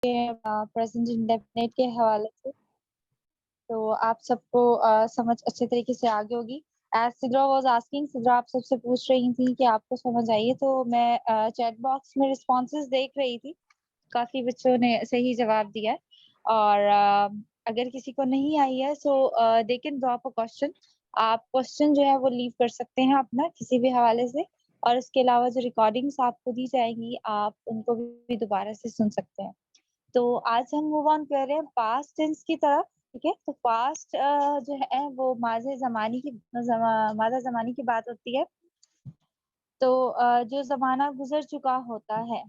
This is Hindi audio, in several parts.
प्रेजेंट इंडेफिनिट के हवाले से तो आप सबको समझ अच्छे तरीके से आ गई होगी। As Sidra was asking, Sidra आप सबसे पूछ रही थी कि आपको समझ आई है, तो मैं चैट बॉक्स में रिस्पॉन्सेज़ देख रही थी। काफ़ी बच्चों ने सही जवाब दिया है और अगर किसी को नहीं आई है so they can drop a question. आप क्वेश्चन जो है वो लीव कर सकते हैं अपना किसी भी हवाले से और इसके अलावा जो रिकॉर्डिंग्स आपको दी जाएँगी, आप उनको भी दोबारा से सुन सकते हैं। तो आज हम मूव ऑन कर रहे हैं पास्ट टेंस की तरफ, ठीक है? तो पास्ट जो है वो माज़ा ज़मानी की बात होती है। तो जो ज़माना गुज़र चुका होता है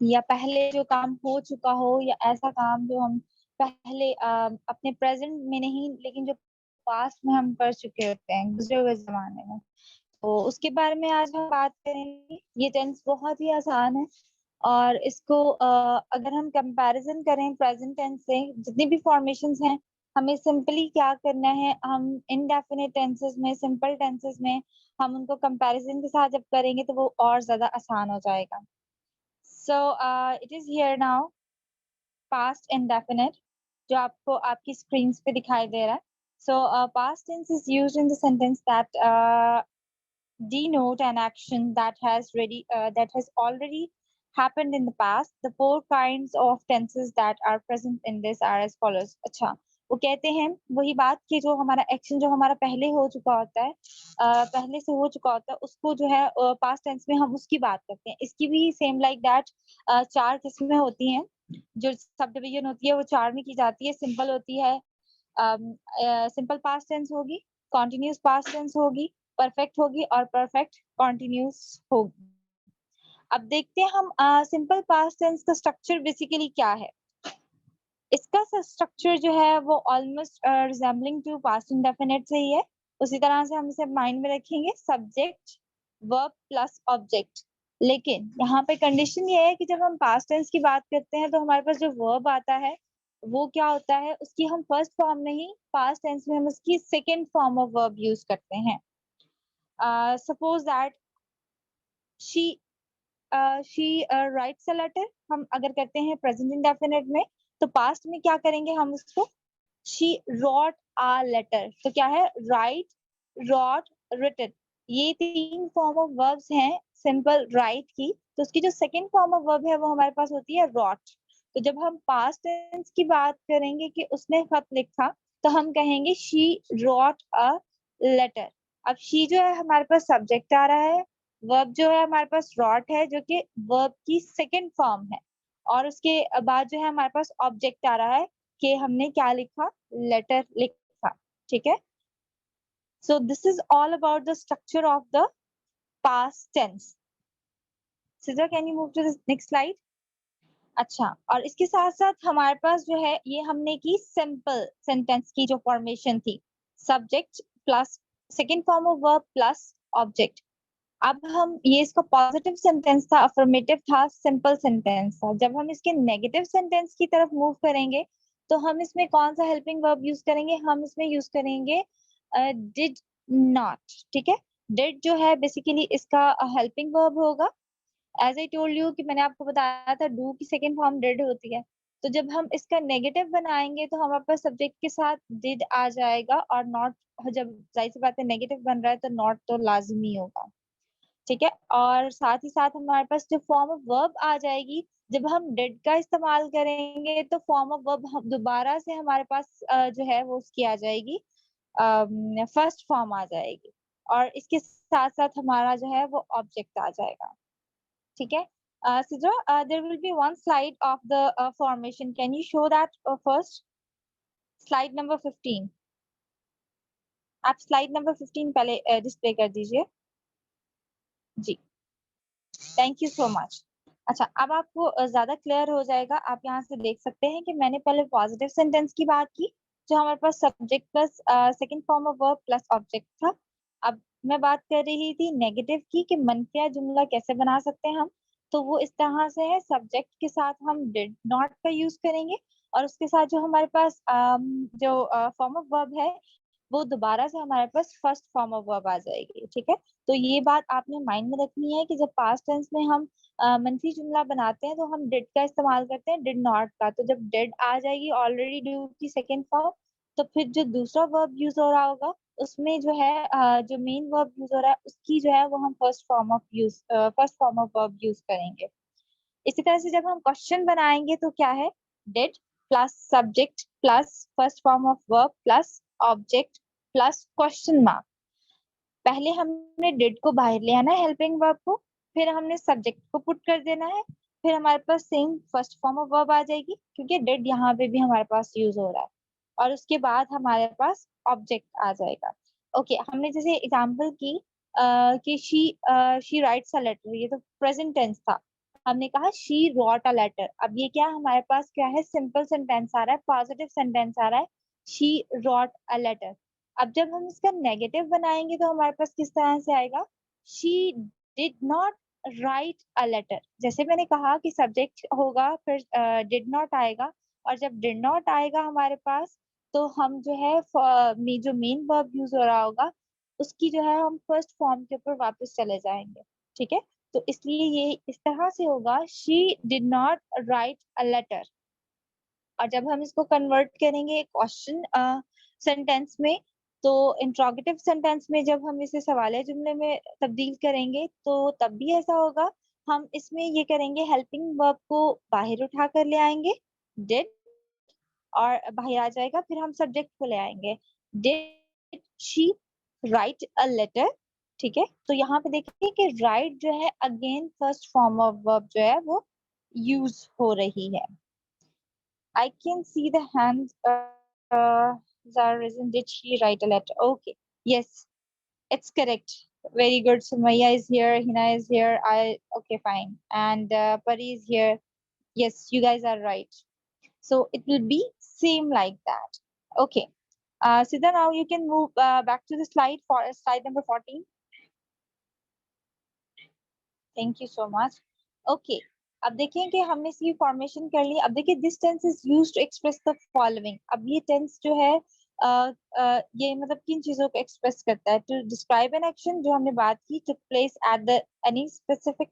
या पहले जो काम हो चुका हो या ऐसा काम जो हम पहले अपने प्रेज़ेंट में नहीं लेकिन जो पास्ट में हम कर चुके होते हैं, गुज़रे हुए ज़माने में। तो उसके बारे में आज हम बात करेंगे। ये टेंस बहुत ही आसान है और इसको अगर हम कंपैरिज़न करें प्रेज़ेंट टेंस से, जितनी भी फॉर्मेशंस हैं, हमें सिंपली क्या करना है, हम इंडेफिनिट टेंसेस में, सिंपल टेंसेस में हम उनको कंपैरिज़न के साथ जब करेंगे तो वो और ज़्यादा आसान हो जाएगा। So it is here now past indefinite जो आपको आपकी स्क्रीन्स पे दिखाई दे रहा है। So past tense is used in the sentence that denote an action that has already happened in the past. The four kinds of tenses that are present in this are as follows. अच्छा, वो कहते हैं वही बात कि जो हमारा एक्शन जो हमारा पहले हो चुका होता है, पहले से हो चुका होता है, उसको जो है पास्ट टेंस में हम उसकी बात करते हैं। इसकी भी सेम लाइक दैट 4 किस्में होती हैं। जो सब डिवीजन होती है वो 4 में की जाती है। सिंपल होती है, सिंपल पास्ट टेंस होगी, कंटीन्यूअस पास्ट टेंस होगी, परफेक्ट होगी और परफेक्ट कंटीन्यूअस होगी। अब देखते हैं हम सिंपल पास्ट टेंस का स्ट्रक्चर बेसिकली क्या है। इसका स्ट्रक्चर जो है वो almost resembling to past indefinite से ही है। उसी तरह से हम इसे माइंड में रखेंगे, सब्जेक्ट वर्ब प्लस ऑब्जेक्ट। लेकिन यहाँ पे कंडीशन ये है कि जब हम पास्ट टेंस की बात करते हैं तो हमारे पास जो वर्ब आता है वो क्या होता है, उसकी हम फर्स्ट फॉर्म नहीं, पास्ट टेंस में हम उसकी second form of verb use करते हैं। Suppose that she writes a letter, हम अगर करते हैं प्रेजेंट इंडेफिनिट में तो पास्ट में क्या करेंगे हम उसको, शी रॉट अ लेटर। तो क्या है, राइट, रॉट, रिटन। ये 3 फॉर्म ऑफ वर्ब्स हैं सिंपल राइट की। तो उसकी जो सेकंड फॉर्म ऑफ वर्ब है वो हमारे पास होती है रॉट। तो जब हम पास्ट टेंस की बात करेंगे कि उसने खत लिखा तो हम कहेंगे शी रॉट अ लेटर। अब शी जो है हमारे पास सब्जेक्ट आ रहा है, वर्ब जो है हमारे पास रॉट है जो कि वर्ब की सेकंड फॉर्म है और उसके बाद जो है हमारे पास ऑब्जेक्ट आ रहा है कि हमने क्या लिखा, लेटर लिखा। ठीक है? So this is all about the structure of the past tense. Sidra, can you move to the next slide? अच्छा, और इसके साथ-साथ हमारे पास जो है ये हमने की सिंपल सेंटेंस की जो फॉर्मेशन थी, subject plus second form of verb plus object. अब हम ये इसका पॉजिटिव सेंटेंस था, अफर्मेटिव था, सिंपल सेंटेंस था। जब हम इसके नेगेटिव सेंटेंस की तरफ मूव करेंगे, तो हम इसमें कौन सा हेल्पिंग वर्ब यूज़ करेंगे? हम इसमें यूज़ करेंगे डिड नॉट, ठीक है? डिड जो है बेसिकली इसका हेल्पिंग वर्ब होगा। एज़ आई टोल्ड यू कि मैंने आपको बताया था डू की सेकंड फॉर्म डिड होती है। तो जब हम इसका नेगेटिव बनाएँगे तो हमारे पास सब्जेक्ट के साथ डिड आ जाएगा और नॉट, जब ज़ाहिर-सी बात है नेगेटिव बन रहा है तो नॉट तो लाज़मी होगा। ठीक है? और साथ ही साथ हमारे पास जो फॉर्म ऑफ वर्ब आ जाएगी, जब हम डिड का इस्तेमाल करेंगे तो फॉर्म ऑफ वर्ब हम दोबारा से हमारे पास जो है वो उसकी आ जाएगी, फर्स्ट फॉर्म आ जाएगी और इसके साथ-साथ हमारा जो है वो ऑब्जेक्ट आ जाएगा। ठीक है? Sidra, there will be one slide of the formation. Can you show that first? Slide number 15. आप स्लाइड नंबर 15 पहले डिस्प्ले कर दीजिए। जी, थैंक यू सो मच। अच्छा, अब आपको ज़्यादा क्लियर हो जाएगा। आप यहाँ से देख सकते हैं कि मैंने पहले पॉजिटिव सेंटेंस की बात की, जो हमारे पास subject plus second form of verb plus object था। अब मैं बात कर रही थी नेगेटिव की कि मनफिया जुमला कैसे बना सकते हैं हम। तो वो इस तरह से है, सब्जेक्ट के साथ हम डिड नॉट का यूज़ करेंगे और उसके साथ जो हमारे पास जो फॉर्म ऑफ वर्ब है, वो दोबारा से हमारे पास फर्स्ट फॉर्म ऑफ वर्ब आ जाएगी। ठीक है, तो ये बात आपने माइंड में रखनी है कि जब पास्ट टेंस में हम मंफी जुमला बनाते हैं तो हम डिड का इस्तेमाल करते हैं, डिड नॉट का। तो जब डिड आ जाएगी ऑलरेडी डू की सेकेंड फॉर्म, तो फिर जो दूसरा वर्ब यूज हो रहा होगा उसमें जो है जो मेन वर्ब यूज हो रहा है उसकी जो है वो हम first form of verb use करेंगे। इसी तरह से जब हम क्वेश्चन बनाएंगे तो क्या है, did plus subject plus first form of verb plus object plus question mark. पहले हमने डिड को बाहर ले आना है हेल्पिंग वर्ब को, फिर हमने सब्जेक्ट को पुट कर देना है, फिर हमारे पास same first form of verb आ जाएगी क्योंकि डिड यहाँ पे भी हमारे पास यूज हो रहा है, और उसके बाद हमारे पास ऑब्जेक्ट आ जाएगा। ओके, हमने जैसे एग्जांपल की कि शी राइट्स अ लेटर, ये तो प्रेजेंट टेंस था। हमने कहा शी रॉट अ लेटर, अब ये क्या हमारे पास क्या है, सिंपल सेंटेंस आ रहा है, पॉजिटिव सेंटेंस आ रहा है, शी रॉट अ लेटर। अब जब हम इसका नेगेटिव बनाएंगे तो हमारे पास किस तरह से आएगा, she did not write a letter. जैसे मैंने कहा कि सब्जेक्ट होगा फिर डिड नॉट आएगा, और जब डिड नॉट आएगा हमारे पास तो हम जो है जो मेन वर्ब यूज हो रहा होगा उसकी जो है हम फर्स्ट फॉर्म के ऊपर वापस चले जाएंगे। ठीक है, तो इसलिए ये इस तरह से होगा, she did not write a letter. और जब हम इसको कन्वर्ट करेंगे क्वेश्चन सेंटेंस में, तो इंट्रोगेटिव सेंटेंस में जब हम इसे सवालिया जुमले में तब्दील करेंगे तो तब भी ऐसा होगा। हम इसमें ये करेंगे, हेल्पिंग वर्ब को बाहर उठा कर ले आएंगे, डिड, और बाहर आ जाएगा, फिर हम सब्जेक्ट को ले आएंगे, did she write a letter. ठीक है, तो यहाँ पे देखिए कि राइट जो है again first form of verb जो है वो यूज हो रही है। I can see the hands. Zara reason, did she write a letter? Okay. Yes, it's correct. Very good. Sumaya is here. Hina is here. Okay, fine. And Pari is here. Yes, you guys are right. So it will be same like that. Okay. Siddha, now you can move back to the slide for slide number 14. Thank you so much. Okay. अब देखिए कि हमने इसकी फॉर्मेशन कर ली। अब देखिए this tense is used to express the following. अब ये टेंस जो है ये मतलब किन चीजों को एक्सप्रेस करता है, टू डिस्क्राइब एन एक्शन जो हमने बात की, to place at the any specific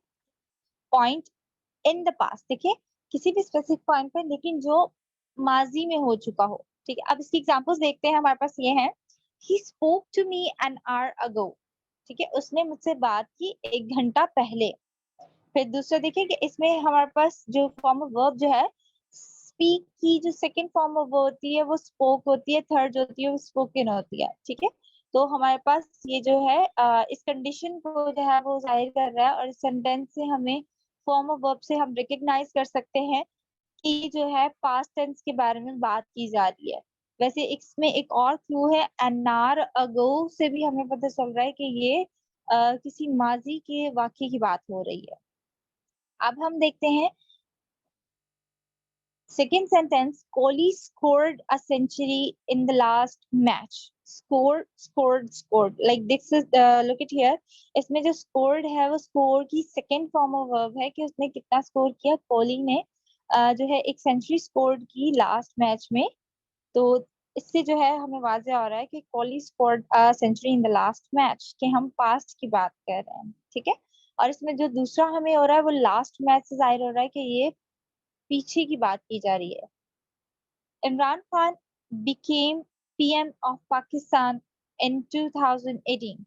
point in the past. देखिए किसी भी स्पेसिफिक पॉइंट पे, लेकिन जो माजी में हो चुका हो। ठीक है, अब इसकी एग्जांपल्स देखते हैं। हमारे पास ये है, he spoke to me an hour ago. ठीक है, उसने मुझसे बात की 1 घंटा पहले। फिर दूसरा देखिए कि इसमें हमारे पास जो फॉर्म ऑफ वर्ब जो है, स्पीक की जो सेकंड फॉर्म ऑफ वर्ब होती है वो स्पोक होती है, थर्ड जो होती है वो स्पोकन होती है। ठीक है, तो हमारे पास ये जो है इस कंडीशन को जो है वो जाहिर कर रहा है, और इस सेंटेंस से हमें फॉर्म ऑफ वर्ब से हम रिकग्नाइज कर सकते हैं कि जो है पास्ट टेंस के बारे में बात की जा रही है। वैसे इसमें एक और क्लू है, एन आवर अगो से भी हमें पता चल रहा है कि ये किसी माजी के वाक्य की बात हो रही है। अब हम देखते हैं second sentence, Kohli scored a century in the last match. Scored. Like this is look at here. इसमें जो scored है वो score की second form of verb है कि उसने कितना score किया। कोहली ने जो है एक सेंचुरी scored की लास्ट मैच में। तो इससे जो है हमें वाज़ेह हो रहा है कि Kohli scored a century in the last match, कि हम पास्ट की बात कर रहे हैं। ठीक है, और इसमें जो दूसरा हमें हो रहा है वो लास्ट मैच से जाहिर हो रहा है कि ये पीछे की बात की जा रही है। Imran Khan became PM of Pakistan in 2018.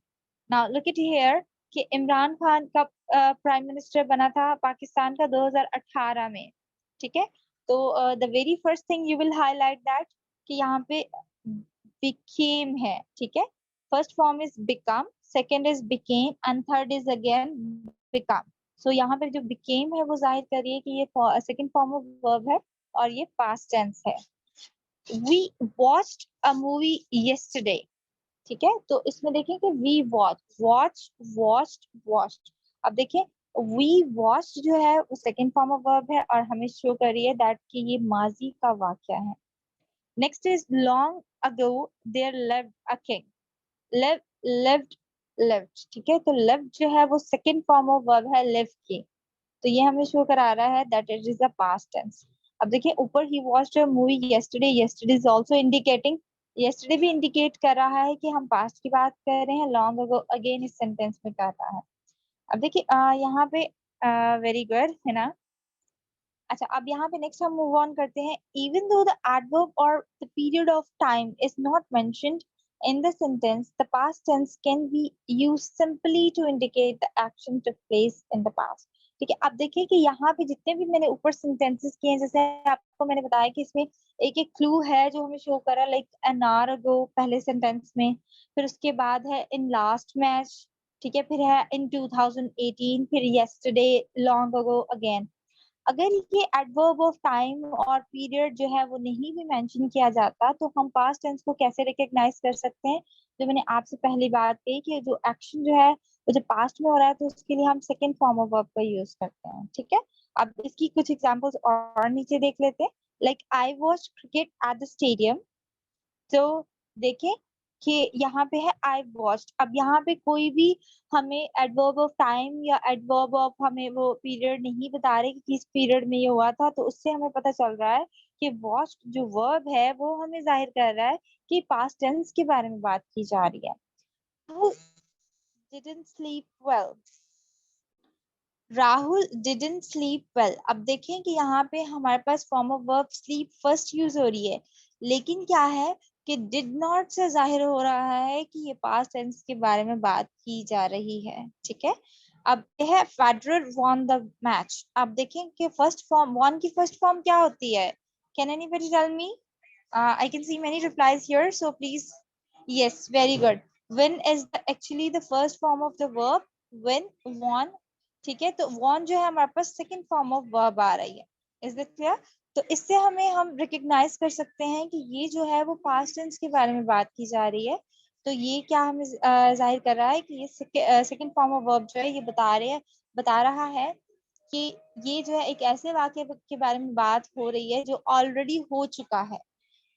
Now look at here कि इमरान खान कब प्राइम मिनिस्टर बना था पाकिस्तान का 2018 में। ठीक है, तो the very first thing you will highlight that कि यहाँ पे became है। ठीक है, first form is become, second is became and third is again become। सो यहाँ पे जो became है वो जाहिर करिए कि ये सेकंड फॉर्म ऑफ वर्ब है और ये पास्ट टेंस है। We watched a movie yesterday। ठीक है, तो इसमें देखिए कि we watched। अब देखिए we watched जो है वो सेकंड फॉर्म ऑफ वर्ब है और हमें शो कर रही है दैट कि ये माजी का वाक्या है। Next is long ago there lived a king। lived। ठीक है, तो lived जो है वो सेकंड फॉर्म ऑफ वर्ब है live की, तो ये हमें शो करा रहा है that it is the past tense. अब देखिए ऊपर ही watched a movie yesterday, yesterday is also indicating yesterday भी इंडिकेट कर रहा है कि हम पास्ट की बात कर रहे हैं, long ago अगेन इस सेंटेंस में कर रहा है। अब देखिए यहाँ पे वेरी गुड है ना। अच्छा, अब यहाँ पे नेक्स्ट हम मूव ऑन करते हैं। इवन दो द एडवर्ब और the period of time is not mentioned in the sentence, the past tense can be used simply to indicate the action took place in the past। ठीक है, अब देखिए कि यहाँ पे जितने भी मैंने ऊपर सेंटेंसेस किए हैं, जैसे आपको मैंने बताया कि इसमें एक एक क्लू है जो हमें शो कर रहा है, लाइक एन आवर अगो पहले सेंटेंस में, फिर उसके बाद है इन लास्ट मैच, ठीक है, फिर है इन 2018, फिर yesterday, long ago again। अगर ये एडवर्ब ऑफ टाइम और पीरियड जो है वो नहीं भी मेंशन किया जाता, तो हम पास्ट टेंस को कैसे रिकॉग्नाइज कर सकते हैं? जो मैंने आपसे पहली बात कही कि जो एक्शन जो है वो जो पास्ट में हो रहा है, तो उसके लिए हम सेकंड फॉर्म ऑफ वर्ब का यूज करते हैं। ठीक है, अब इसकी कुछ एग्जांपल्स और नीचे देख लेते हैं। Like I watch cricket at the stadium. तो देखें कि यहाँ पे है आई वॉच्ड। अब यहाँ पे कोई भी हमें एडवर्ब ऑफ टाइम या एडवर्ब ऑफ हमें वो पीरियड नहीं बता रहे कि किस पीरियड में ये हुआ था, तो उससे हमें पता चल रहा है कि वॉच्ड जो वर्ब है वो हमें जाहिर कर रहा है कि पास्ट टेंस के बारे में बात की जा रही है। Who didn't sleep well? Rahul didn't sleep well. अब देखें कि यहाँ पे हमारे पास form of verb sleep first use हो रही है, लेकिन क्या है कि डिड नॉट से जाहिर हो रहा है कि ये पास्ट टेंस के बारे में बात की जा रही है। ठीक है, अब ये है फेडरर वॉन द मैच। अब देखें कि फर्स्ट फॉर्म वॉन की फर्स्ट फॉर्म क्या होती है? Can anybody tell me? I can see many replies here, so please. Yes, very good. Win is actually the first form of the verb. Win, won। ठीक है, तो वॉन जो है हमारे पास सेकंड फॉर्म ऑफ वर्ब आ रही है। Is that clear? तो इससे हमें हम रिकग्नाइज कर सकते हैं कि ये जो है वो पास्ट टेंस के बारे में बात की जा रही है। तो ये क्या हमें जाहिर कर रहा है कि ये सेकंड फॉर्म ऑफ वर्ब जो है ये बता रहा है कि ये जो है एक ऐसे वाक्य के बारे में बात हो रही है जो ऑलरेडी हो चुका है।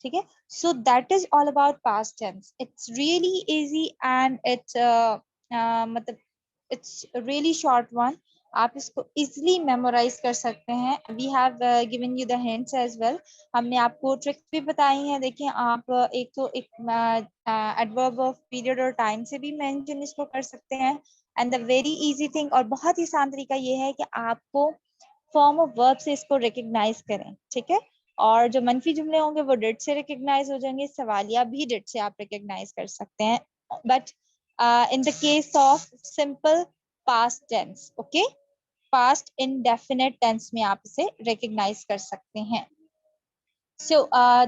ठीक है, so that is all about past tense. It's really easy and it's मतलब इट्स रियली शॉर्ट वन। आप इसको इजिली मेमोराइज कर सकते हैं। We have given you the hints as well. हमने आपको ट्रिक्स भी बताई हैं। देखिए आप एक तो एक एडवर्ब ऑफ पीरियड और टाइम से भी मेंशन इसको कर सकते हैं। And the very easy thing और बहुत ही आसान तरीका ये है कि आपको फॉर्म ऑफ वर्ब से इसको रिकग्नाइज करें। ठीक है, और जो मनफी जुमले होंगे वो डिड से रिकग्नाइज हो जाएंगे, सवालिया भी डिड से आप रिकग्नाइज कर सकते हैं। But in the case of simple past tense, okay, past indefinite tense में आप इसे recognize कर सकते हैं। So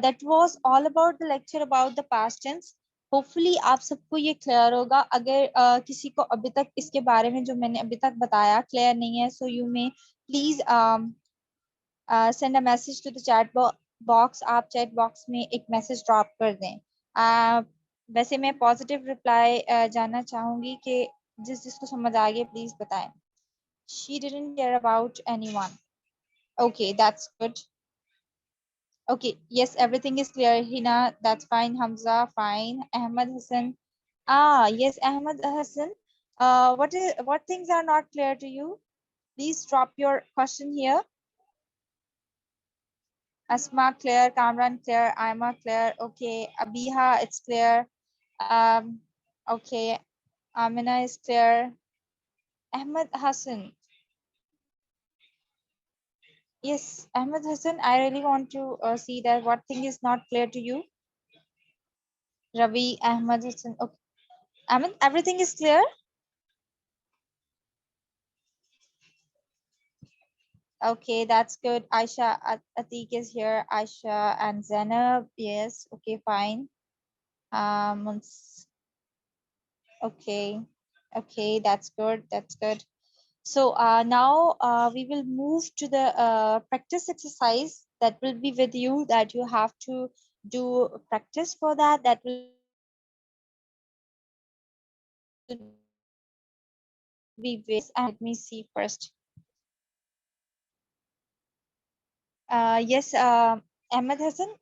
that was all about the lecture about the past tense. Hopefully आप सबको ये क्लियर होगा। अगर किसी को अभी तक इसके बारे में जो मैंने अभी तक बताया क्लियर नहीं है, so you may please send a message to the chat box। आप चैट बॉक्स में एक मैसेज ड्रॉप कर दें। वैसे मैं पॉजिटिव रिप्लाई जानना चाहूंगी कि जिसको समझ आ गया प्लीज बताएं। She didn't care about anyone. Okay, that's good. Okay, yes, everything is clear. Hina, that's fine. Hamza, fine. Ahmed Hassan. Yes, Ahmed Hassan. What things are not clear to you? Please drop your question here. Asma clear, Kamran clear, Aima clear. Okay, Abiha it's clear. Okay, Amina is clear. Ahmed Hassan. Yes, Ahmed Hassan, I really want to see that what thing is not clear to you. Ravi, Ahmed Hassan. Okay, Ahmed, everything is clear. Okay, that's good. Aisha, Atik is here. Aisha and Zainab. Yes. Okay, fine. Okay. Okay, that's good. That's good. So now we will move to the practice exercise that will be with you, that you have to do practice for that. That will be with, and let me see first. Yes, Ahmad Hasan,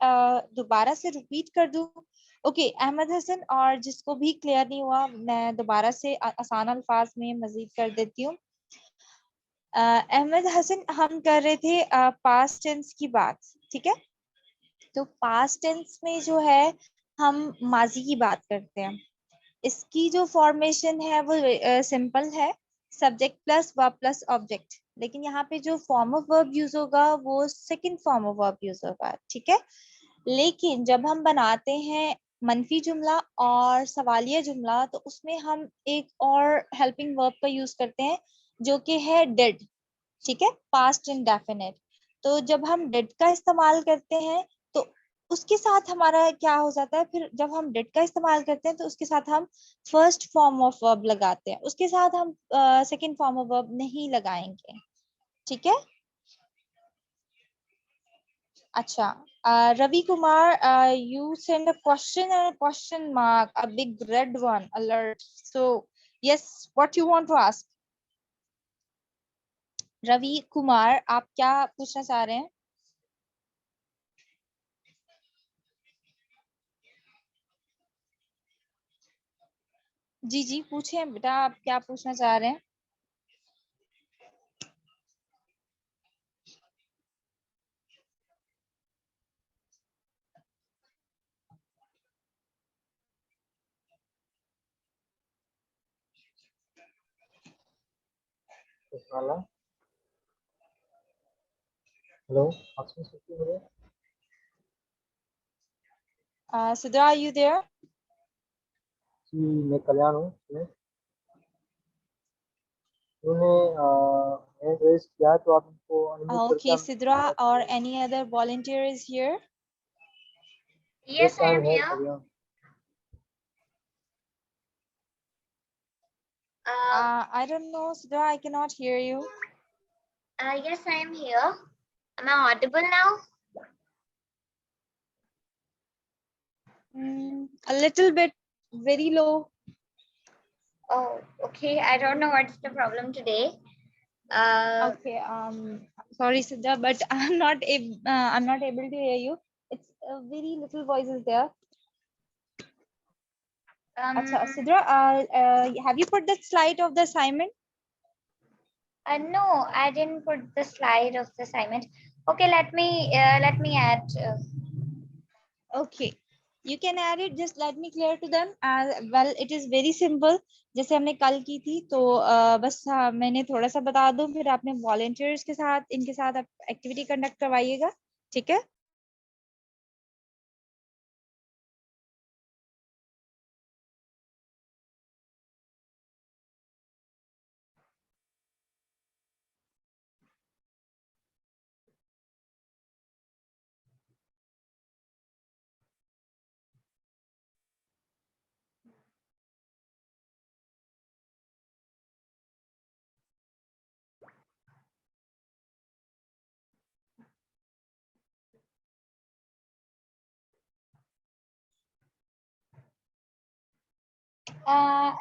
दोबारा से रिपीट कर दूं? ओके अहमद हसन, और जिसको भी क्लियर नहीं हुआ मैं दोबारा से आसान अल्फाज में मजीद कर देती हूँ। अहमद हसन, हम कर रहे थे पास्ट टेंस की बात। ठीक है, तो पास्ट टेंस में जो है हम माजी की बात करते हैं, इसकी जो फॉर्मेशन है वो सिंपल है, subject plus verb plus object. लेकिन यहाँ पे जो फॉर्म ऑफ वर्ब यूज होगा वो second form of verb use होगा, ठीक है। लेकिन जब हम बनाते हैं मनफी जुमला और सवालिया जुमला, तो उसमें हम एक और हेल्पिंग वर्ब का यूज करते हैं जो कि है डिड, ठीक है, पास्ट इंडेफिनिट। तो जब हम डिड का इस्तेमाल करते हैं तो उसके साथ हमारा क्या हो जाता है, फिर जब हम डिड का इस्तेमाल करते हैं तो उसके साथ हम फर्स्ट फॉर्म ऑफ वर्ब लगाते हैं, उसके साथ हम सेकंड फॉर्म ऑफ वर्ब नहीं लगाएंगे, ठीक है। अच्छा, Ravi Kumar, you send a question and a question mark, a big red one, alert. So, yes, what you want to ask? Ravi Kumar, आप क्या पूछना चाह रहे हैं? जी जी पूछे बेटा, आप क्या पूछना चाह रहे हैं? हेलो, आप सुन सकते हो मुझे? Sidra, are you there? जी, मैं कल्याण हूँ। उन्होंने हैंड रेज किया है, तो आप उनको अनम्यूट करके Okay, हम Sidra बात or करें। any other volunteer is here? Yes, I I am am here here. Kalyan. I don't know, Sidra, I cannot hear you. Yes, I am here. Am I audible now? A little bit, very low. Oh, okay. I don't know what's the problem today. Okay, sorry, Sidra, but I'm not able to hear you. It's a very little voice is there. Acha, Sidra, have you put the slide of the assignment? no, I didn't put the slide of the assignment. Okay, let me add. Okay, you can add it. Just let me clear to them. Well, it is very simple. जैसे हमने कल की थी, तो बस मैंने थोड़ा सा बता दूं, फिर आपने वॉलेंटियर्स के साथ इनके साथ आप एक्टिविटी कंडक्ट करवाइएगा, ठीक है।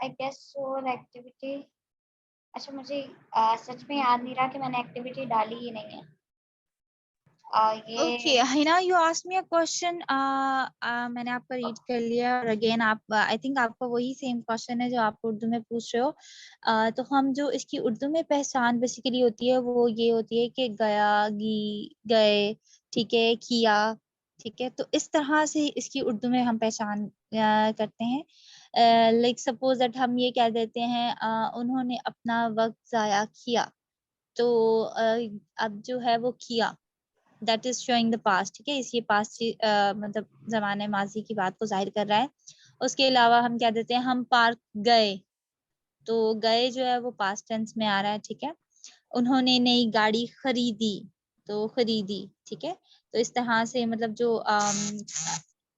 I guess so. Activity. अच्छा, मुझे सच में याद नहीं रहा कि मैंने एक्टिविटी डाली ही नहीं है। Okay, ये Hina, you asked me a question. मैंने आपका रीड कर लिया और अगेन आप आई थिंक आपका वही सेम क्वेश्चन है जो आप उर्दू में पूछ रहे हो। तो हम जो इसकी उर्दू में पहचान बेसिकली होती है वो ये होती है कि गया, गए, ठीक है, किया, ठीक है। तो इस तरह से इसकी उर्दू में हम पहचान करते हैं। लाइक सपोज दैट हम ये कह देते हैं उन्होंने अपना वक्त जाया किया। तो अब जो है वो किया, that is showing the past, ठीक है, इस पास्ट मतलब जमाने माजी की बात को जाहिर कर रहा है। उसके अलावा हम क्या देते हैं, हम पार्क गए, तो गए जो है वो पास्ट टेंस में आ रहा है, ठीक है। उन्होंने नई गाड़ी खरीदी, तो खरीदी, ठीक है। तो इस तरह से मतलब जो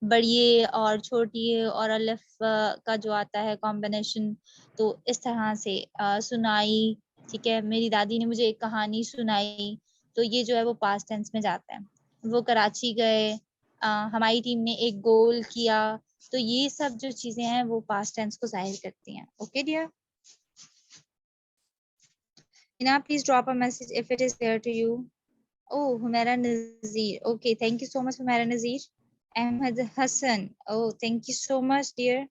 बड़िए और छोटिए और अलिफ का जो आता है कॉम्बिनेशन, तो इस तरह से सुनाई, ठीक है, मेरी दादी ने मुझे एक कहानी सुनाई, तो ये जो है वो पास्ट टेंस में जाता है। वो कराची गए, हमारी टीम ने एक गोल किया, तो ये सब जो चीजें हैं वो पास्ट टेंस को जाहिर करती हैं। Okay dear, Ina, please drop a message if it is clear to you. Oh, Humaira Nazir. Okay, thank you so much, Humaira Nazir. Ahmed Hassan. Oh, thank you so much, dear.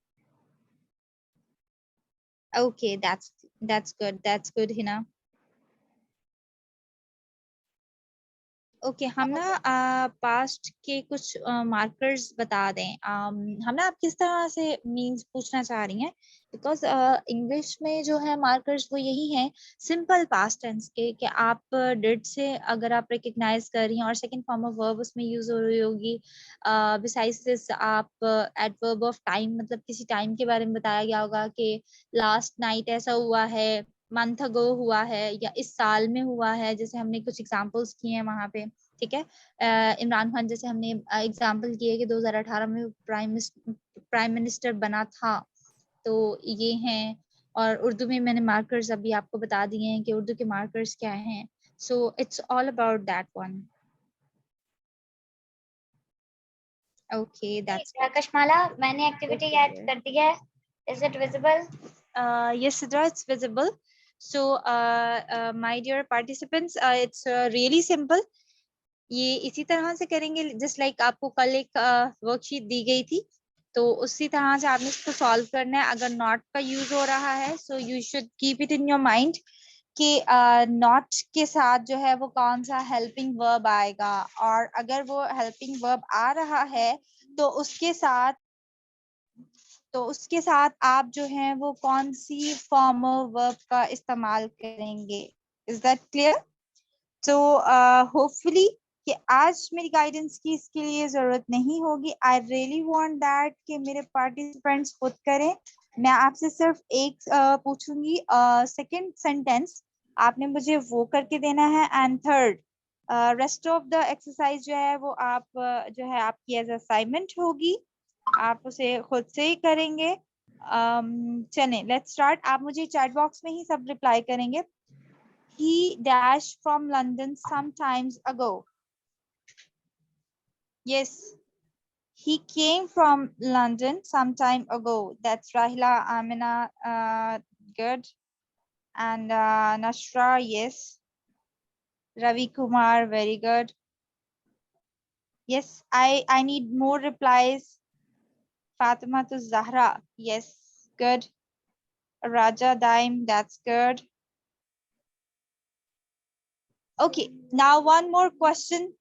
Okay, that's good. That's good, Hina. Okay हम ना पास्ट के कुछ मार्कर्स बता दें। हम ना आप किस तरह से मीन्स पूछना चाह रही हैं, बिकॉज इंग्लिश में जो है मार्कर्स वो यही हैं सिंपल पास्ट टेंस के, कि आप डिड से अगर आप रिकग्नाइज कर रही हैं और सेकंड फॉर्म ऑफ वर्ब उसमें यूज हो रही होगी। बिसाइड्स दिस आप एडवर्ब ऑफ टाइम, मतलब किसी टाइम के बारे में बताया गया होगा कि लास्ट नाइट ऐसा हुआ है, मंथ अगो हुआ है, या इस साल में हुआ है, जैसे हमने कुछ एग्जांपल्स किए हैं वहां पे। ठीक है, इमरान खान जैसे हमने एग्जांपल किए कि 2018 में प्राइम मिनिस्टर बना था, तो ये हैं। और उर्दू में मैंने मार्कर्स अभी आपको बता दिए हैं कि उर्दू के मार्कर्स क्या हैं। So it's all about that one. Okay that's Kashmala, मैंने एक्टिविटी ओके ऐड कर दी है। Is it visible? yes Sidra, it's visible. So my dear participants, it's really simple. ये इसी तरह से करेंगे जस्ट लाइक आपको कल एक वर्कशीट दी गई थी, तो उसी तरह से आपने इसको सॉल्व करना है। अगर नॉट का यूज हो रहा है so you should keep it in your mind कि नॉट के साथ जो है वो कौन सा हेल्पिंग वर्ब आएगा, और अगर वो हेल्पिंग वर्ब आ रहा है तो उसके साथ आप जो है वो कौन सी फॉर्मल वर्ब का इस्तेमाल करेंगे। Is that clear? तो होपफुली कि आज मेरी गाइडेंस की इसके लिए जरूरत नहीं होगी। आई रियली वांट दैट कि मेरे पार्टिसिपेंट्स खुद करें। मैं आपसे सिर्फ एक पूछूंगी, सेकंड सेंटेंस आपने मुझे वो करके देना है, and third rest of the exercise जो है वो आप जो है आपकी एज असाइनमेंट होगी, आप उसे खुद से ही करेंगे। चलें लेट्स स्टार्ट। आप मुझे चैट बॉक्स में ही सब रिप्लाई करेंगे। He dashed from London some times ago. Yes, he came from London some time ago. That's Rahila Amina. Good. And Nashra, yes. Ravi Kumar, very good. Yes, I need more replies. Fatima to Zahra, yes, good. Raja Daim, that's good. Okay, now one more question.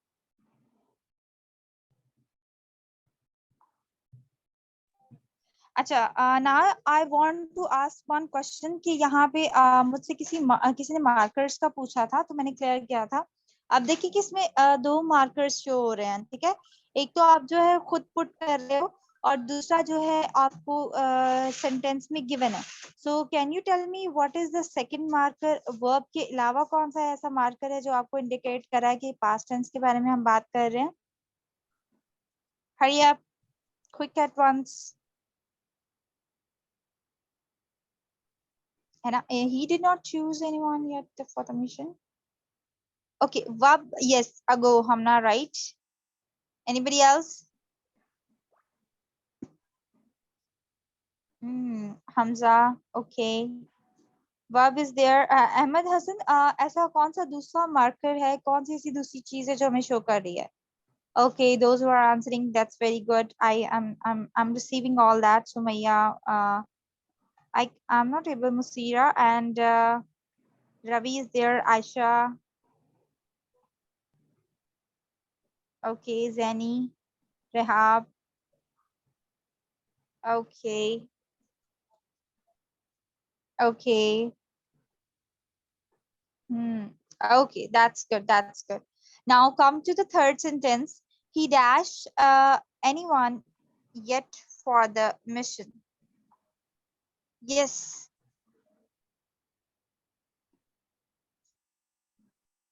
अच्छा, ना I want to ask one question कि यहाँ पे मुझसे किसी ने मार्कर्स का पूछा था तो मैंने क्लियर किया था। अब देखिए कि इसमें दो मार्कर्स शो हो रहे हैं। ठीक है, एक तो आप जो है खुद पुट कर रहे हो और दूसरा जो है आपको सेंटेंस में गिवन है। So can you tell me what is the second marker? Verb के अलावा कौन सा ऐसा मार्कर है जो आपको इंडिकेट कर रहा है कि पास्ट टेंस के बारे में हम बात कर रहे हैं? Hurry up, quick at once. And he did not choose anyone yet for the mission. Okay, verb, yes, ago, Hamna, right? Anybody else? Hamza, okay. Verb is there. Ahmed Hassan, ऐसा कौन सा दूसरा मार्कर है, कौन सी ऐसी दूसरी चीज है जो हमें शो कर रही है? Okay, those who are answering, that's very good. I'm receiving all that. Sumaya, I'm not able. Musira and Ravi is there. Aisha. Okay, Zeni, Rehab. Okay. Okay. Okay, that's good. That's good. Now come to the third sentence. He dash anyone yet for the mission. Yes.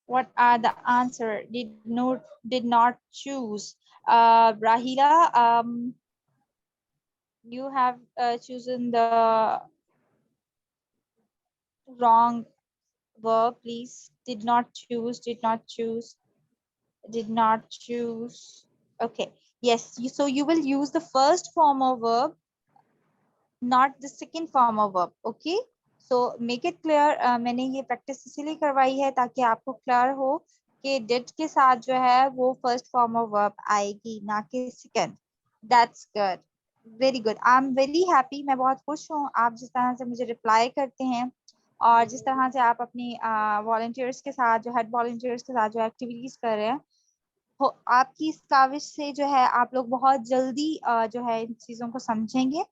What are the answer? Did not choose. Rahila, you have chosen the wrong verb, please. Did not choose, did not choose, did not choose. Okay, yes, so you will use the first form of verb, not the second form of verb. Okay, so make it clear. मैंने ये प्रैक्टिस इसीलिए करवाई है ताकि आपको क्लियर हो कि did के साथ जो है वो फर्स्ट फॉर्म ऑफ वर्ब आएगी, ना कि second. That's good, very good. I am very happy, मैं बहुत खुश हूँ आप जिस तरह से मुझे रिप्लाई करते हैं और जिस तरह से आप अपनी वॉलंटियर्स के साथ, जो हेड वॉलंटियर्स के साथ जो एक्टिविटीज कर रहे हैं, आपकी इस काविश से जो है आप लोग बहुत जल्दी जो है इन चीजों को समझेंगे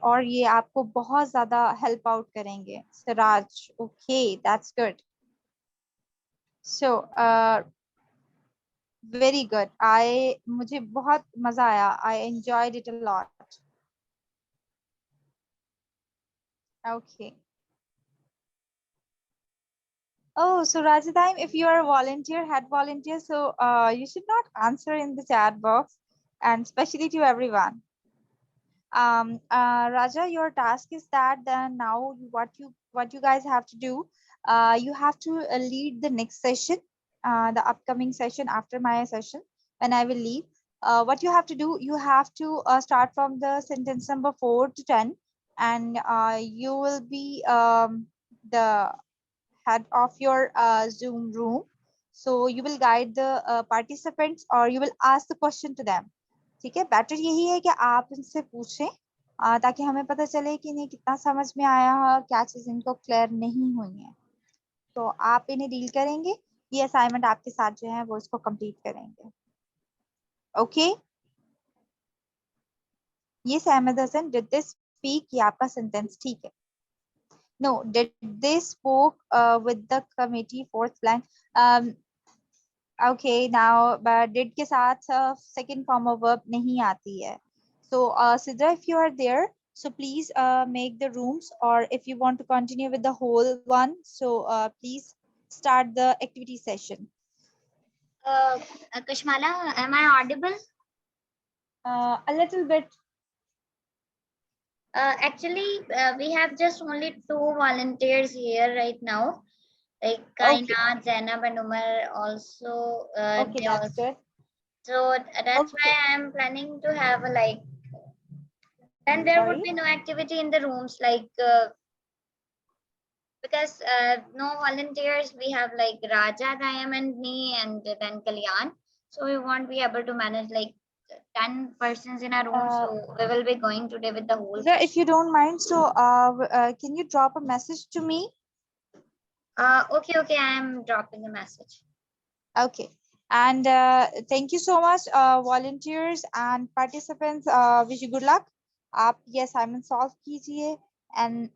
और ये आपको बहुत ज्यादा हेल्प आउट करेंगे। Siraj, okay, that's good. So very good. मुझे बहुत मजा आया। I enjoyed it a lot. Okay. Oh, so Rajadim, if you are a volunteer, head volunteer, so you should not answer in the chat box, and especially to everyone. Raja, your task is that now what you guys have to do, you have to lead the next session, the upcoming session after my session when I will leave. What you have to do, you have to start from the sentence number 4 to 10, and you will be the head of your Zoom room. So you will guide the participants or you will ask the question to them. ठीक है, बेटर यही है कि आप इनसे पूछें ताकि हमें पता चले कि इन्हें कितना समझ में आया है, क्या चीज इनको क्लियर नहीं हुई है। तो आप इन्हें डील करेंगे, ये असाइनमेंट आपके साथ जो है वो इसको कंप्लीट करेंगे। ओके, ये Ahmad Hasan, did they speak, ये आपका सेंटेंस ठीक है। No, did they spoke with the committee, fourth blank. Okay, now but did के साथ second form of verb नहीं आती है. So Sidra, if you are there, so please make the rooms, or if you want to continue with the whole one, so please start the activity session. Kushmala, am I audible? A little bit. Actually, we have just only 2 volunteers here right now. Like Kainat, Zainab and Umar also. Okay, that's good. So that's Okay. why I'm planning to have a like, and there would be no activity in the rooms like because no volunteers. We have like Raja, Dayam and me, and then Kalyan. So we won't be able to manage like 10 persons in a room. So we will be going today with the whole. If you don't mind, so can you drop a message to me? Okay, I am dropping a message. Okay. And thank you so much, volunteers and participants. Wish you good luck. आप ये assignment solve कीजिए and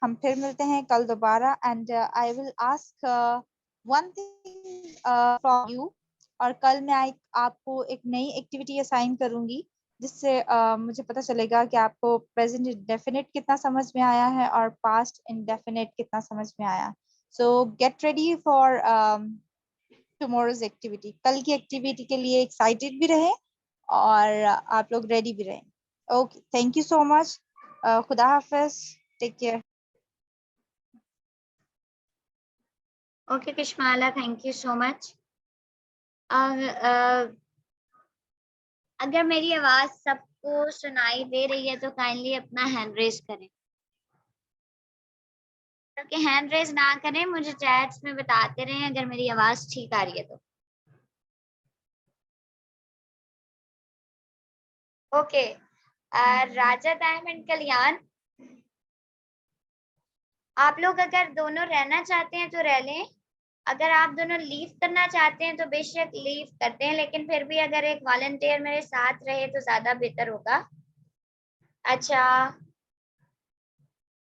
हम फिर मिलते हैं कल दोबारा, and I will ask one thing from you. और कल मैं आपको एक नई एक्टिविटी असाइन करूंगी जिससे मुझे पता चलेगा कि आपको प्रेजेंट इंडेफिनिट कितना समझ में आया है और पास्ट इंडेफिनिट कितना समझ में आया। So get ready for tomorrow's activity. कल की एक्टिविटी के लिए एक्साइटेड भी रहे और आप लोग रेडी भी रहें। Okay, thank you so much. खुदा हाफिज, take care. Okay Kushmala, thank you so much. अगर मेरी आवाज सबको सुनाई दे रही है तो काइंडली अपना हैंड रेज करें, क्योंकि हैंड रेज ना करें मुझे चैट्स में बताते रहें अगर मेरी आवाज ठीक आ रही है तो। ओके, राजा, दायम एंड कल्याण, आप लोग अगर दोनों रहना चाहते हैं तो रह लें, अगर आप दोनों लीव करना चाहते हैं तो बेशक लीव करते हैं, लेकिन फिर भी अगर एक वॉलंटियर मेरे साथ रहे तो ज्यादा बेहतर होगा। अच्छा,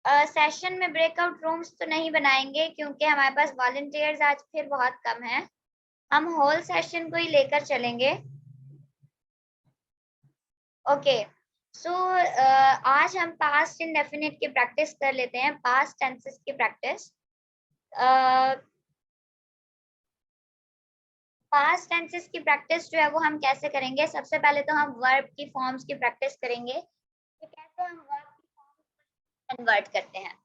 सेशन में ब्रेकआउट रूम्स तो नहीं बनाएंगे क्योंकि हमारे पास वॉलंटियर्स आज फिर बहुत कम हैं, हम होल सेशन को ही लेकर चलेंगे। ओके, सो आज हम पास्ट इंडेफिनिट की प्रैक्टिस कर लेते हैं, पास्ट टेंसेस की प्रैक्टिस। पास्ट टेंसेस की प्रैक्टिस जो है वो हम कैसे करेंगे? सबसे पहले तो हम वर्ब की फॉर्म्स की प्रैक्टिस करेंगे कि कैसे हम वर्ब की फॉर्म्स कन्वर्ट करते हैं।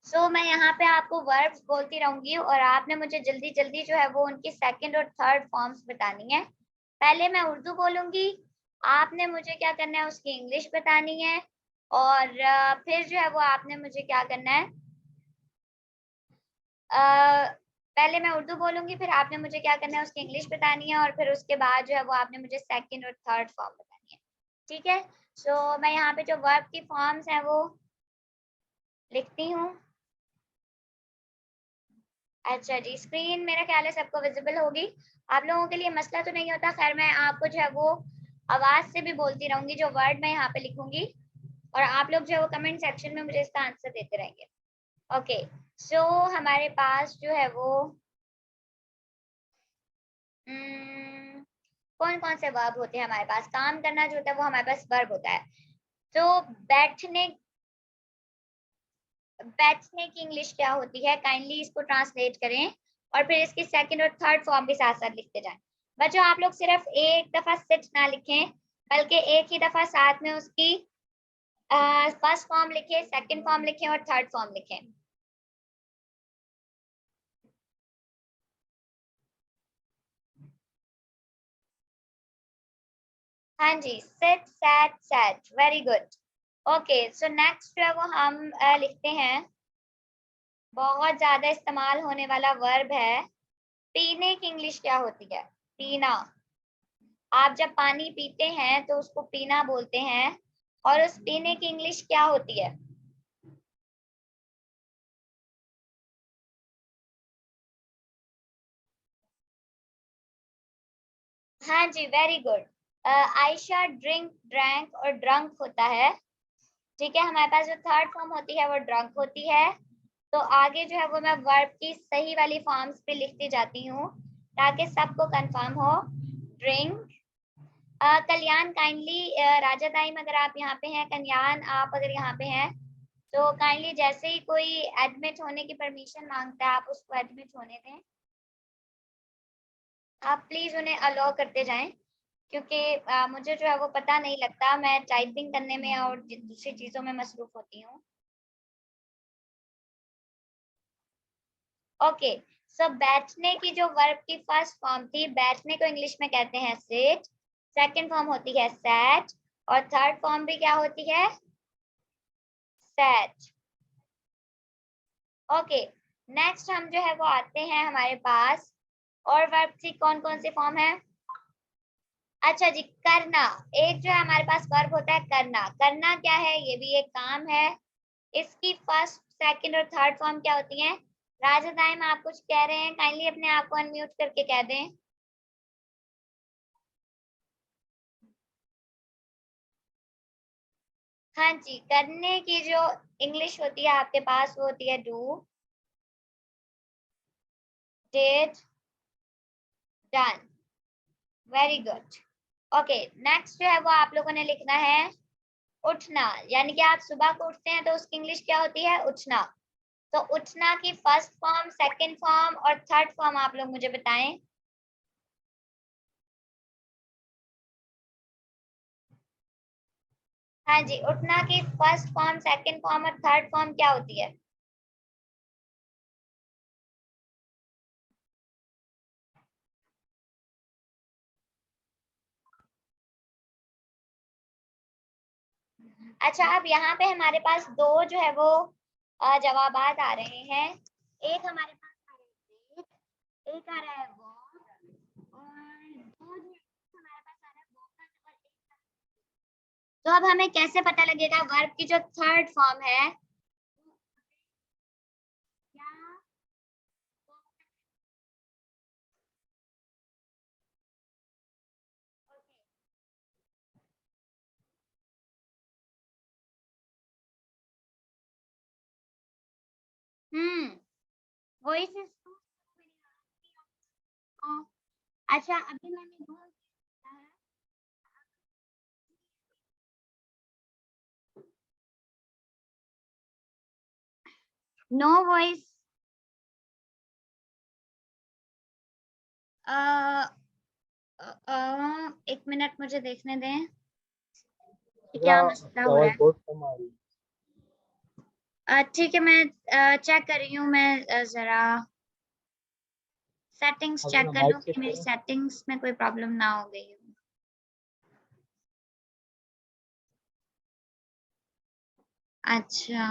सो मैं यहाँ पे आपको वर्ब्स बोलती रहूंगी और आपने मुझे जल्दी जल्दी जो है वो उनकी सेकंड और थर्ड फॉर्म्स बतानी है। पहले मैं उर्दू बोलूंगी, आपने मुझे क्या करना है उसकी इंग्लिश बतानी है, और फिर जो है वो आपने मुझे क्या करना है, पहले मैं उर्दू बोलूंगी, फिर आपने मुझे क्या करना है उसकी इंग्लिश बतानी है, और फिर उसके बाद जो है वो आपने मुझे सेकंड और थर्ड फॉर्म बतानी है। ठीक है, सो मैं यहाँ पे जो वर्ब की फॉर्म्स हैं वो लिखती हूँ। अच्छा जी, स्क्रीन मेरा ख्याल है सबको विजिबल होगी, आप लोगों के लिए मसला तो नहीं होता। खैर मैं आपको जो है वो आवाज से भी बोलती रहूंगी जो वर्ड मैं यहाँ पे लिखूंगी, और आप लोग जो है वो कमेंट सेक्शन में मुझे इसका आंसर देते रहेंगे। ओके, सो हमारे पास जो है वो कौन कौन से वर्ब होते हैं हमारे पास। काम करना जो होता है वो हमारे पास वर्ब होता है। तो बैठने, बैठने की इंग्लिश क्या होती है, काइंडली इसको ट्रांसलेट करें और फिर इसकी सेकंड और थर्ड फॉर्म भी साथ साथ लिखते जाएं। बच्चों आप लोग सिर्फ एक दफा सिट ना लिखें, बल्कि एक ही दफा साथ में उसकी फर्स्ट फॉर्म लिखें, सेकंड फॉर्म लिखें और थर्ड फॉर्म लिखें। हाँ जी, sit sat sat, very good. Okay, so next जो है वो हम लिखते हैं, बहुत ज्यादा इस्तेमाल होने वाला वर्ब है, पीने की इंग्लिश क्या होती है, पीना। आप जब पानी पीते हैं तो उसको पीना बोलते हैं, और उस पीने की इंग्लिश क्या होती है। हाँ जी, very good. Ayesha drink, drank और ड्रंक होता है। ठीक है, हमारे पास जो थर्ड फॉर्म होती है वो ड्रंक होती है। तो आगे जो है वो मैं वर्ब की सही वाली फॉर्म्स पे लिखती जाती हूँ ताकि सबको कंफर्म हो। ड्रिंक, कल्याण काइंडली, राजा टाइम अगर आप यहाँ पे हैं, कल्याण आप अगर यहाँ पे हैं तो काइंडली जैसे ही कोई एडमिट होने की परमिशन मांगता है आप उसको एडमिट होने दें। आप प्लीज उन्हें अलाउ करते जाएं, क्योंकि मुझे जो है वो पता नहीं लगता, मैं टाइपिंग करने में और दूसरी चीजों में मसरूफ होती हूँ। ओके, सो बैठने की जो वर्ब की फर्स्ट फॉर्म थी, बैठने को इंग्लिश में कहते हैं सिट, सेकंड फॉर्म होती है सैट, और थर्ड फॉर्म भी क्या होती है, सैट। ओके, नेक्स्ट हम जो है वो आते हैं हमारे पास, और वर्ब की कौन कौन सी फॉर्म है। अच्छा जी, करना, एक जो है हमारे पास वर्ब होता है करना। करना क्या है, ये भी एक काम है। इसकी फर्स्ट, सेकंड और थर्ड फॉर्म क्या होती है। राजा दाइम आप कुछ कह रहे हैं, काइंडली अपने आप को अनम्यूट करके कह दें। हाँ जी, करने की जो इंग्लिश होती है आपके पास वो होती है do, did, done, very good. Okay, next जो है वो आप लोगों ने लिखना है उठना, यानी कि आप सुबह को उठते हैं तो उसकी इंग्लिश क्या होती है, उठना। तो उठना की फर्स्ट फॉर्म, सेकंड फॉर्म और थर्ड फॉर्म आप लोग मुझे बताएं। हाँ जी, उठना की फर्स्ट फॉर्म, सेकंड फॉर्म और थर्ड फॉर्म क्या होती है। अच्छा, अब यहाँ पे हमारे पास दो जो है वो जवाबात आ रहे हैं। एक हमारे पास आ रहा है did, एक आ रहा है was, और दो जो हमारे पास आ रहा है woken और एक। तो अब हमें कैसे पता लगेगा वर्ब की जो थर्ड फॉर्म है क्या। वॉइस। अच्छा, अभी मैंने बोल दिया है। No voice. एक मिनट मुझे देखने दें कि जरा क्या मसला आपकी हो रहा आवाज है। बहुत कम आ रही है। ठीक है, मैं चेक कर रही हूँ, मैं जरा सेटिंग्स आप चेक जरा कर माइक लूँ चेक कि मेरी करें। सेटिंग्स में कोई प्रॉब्लम ना हो गई हो। अच्छा,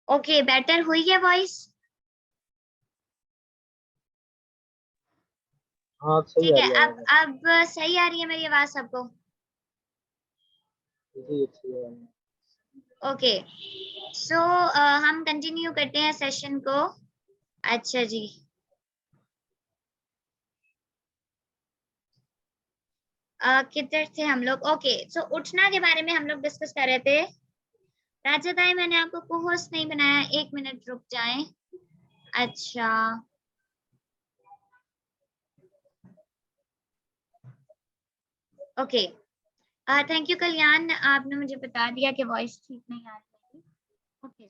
ओके, बेटर हुई है वॉइस। हाँ, अब सही ठीक आ है, रही है अब आवाज। अब सही आ रही है मेरी आवाज सबको। जी, अच्छी है। ओके, सो हम कंटिन्यू करते हैं सेशन को। अच्छा जी, किधर थे हम लोग? ओके, सो उठना के बारे में हम लोग डिस्कस कर रहे थे। राजा ताई, मैंने आपको को-होस्ट नहीं बनाया, 1 मिनट रुक जाएं। अच्छा, ओके, थैंक यू कल्याण, आपने मुझे बता दिया कि वॉइस ठीक नहीं आ रही। ओके,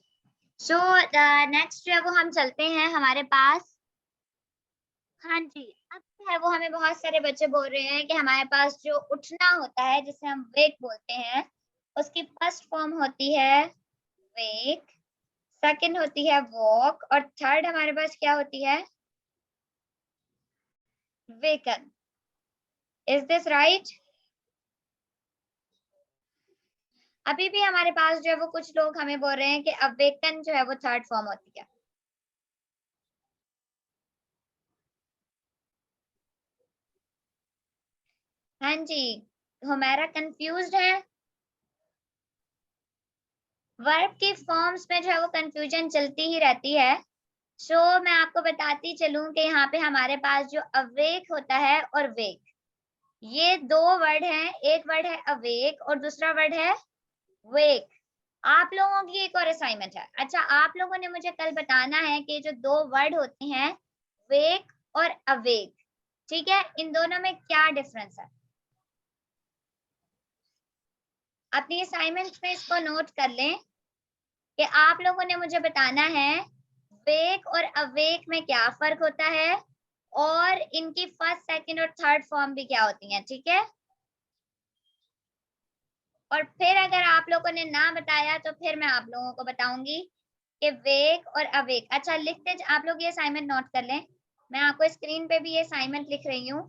सो नेक्स्ट जो है वो हम चलते हैं हमारे पास। हाँ जी, अब जो है वो हमें बहुत सारे बच्चे बोल रहे हैं कि हमारे पास जो उठना होता है जिसे हम वेक बोलते हैं, उसकी फर्स्ट फॉर्म होती है वेक, सेकंड होती है वॉक और थर्ड हमारे पास क्या होती है? वेकन। Is this right? अभी भी हमारे पास जो है वो कुछ लोग हमें बोल रहे हैं कि अवेकन जो है वो थर्ड फॉर्म होती है। हाँ जी, हमारा कंफ्यूज्ड है। वर्ब की फॉर्म्स में जो है वो कंफ्यूजन चलती ही रहती है। सो मैं आपको बताती चलूं कि यहाँ पे हमारे पास जो अवेक होता है और वेक, ये दो वर्ड हैं। एक वर्ड है अवेक और दूसरा वर्ड है वेक। आप लोगों की एक और असाइनमेंट है। अच्छा, आप लोगों ने मुझे कल बताना है कि जो दो वर्ड होते हैं वेक और अवेक, ठीक है, इन दोनों में क्या डिफरेंस है। अपनी असाइनमेंट में इसको नोट कर लें कि आप लोगों ने मुझे बताना है वेक और अवेक में क्या फर्क होता है और इनकी फर्स्ट, सेकंड और थर्ड फॉर्म भी क्या होती हैं, ठीक है। और फिर अगर आप लोगों ने ना बताया तो फिर मैं आप लोगों को बताऊंगी कि वेक और अवेक। अच्छा, लिखते आप लोग ये असाइनमेंट नोट कर लें। मैं आपको स्क्रीन पे भी ये असाइनमेंट लिख रही हूँ,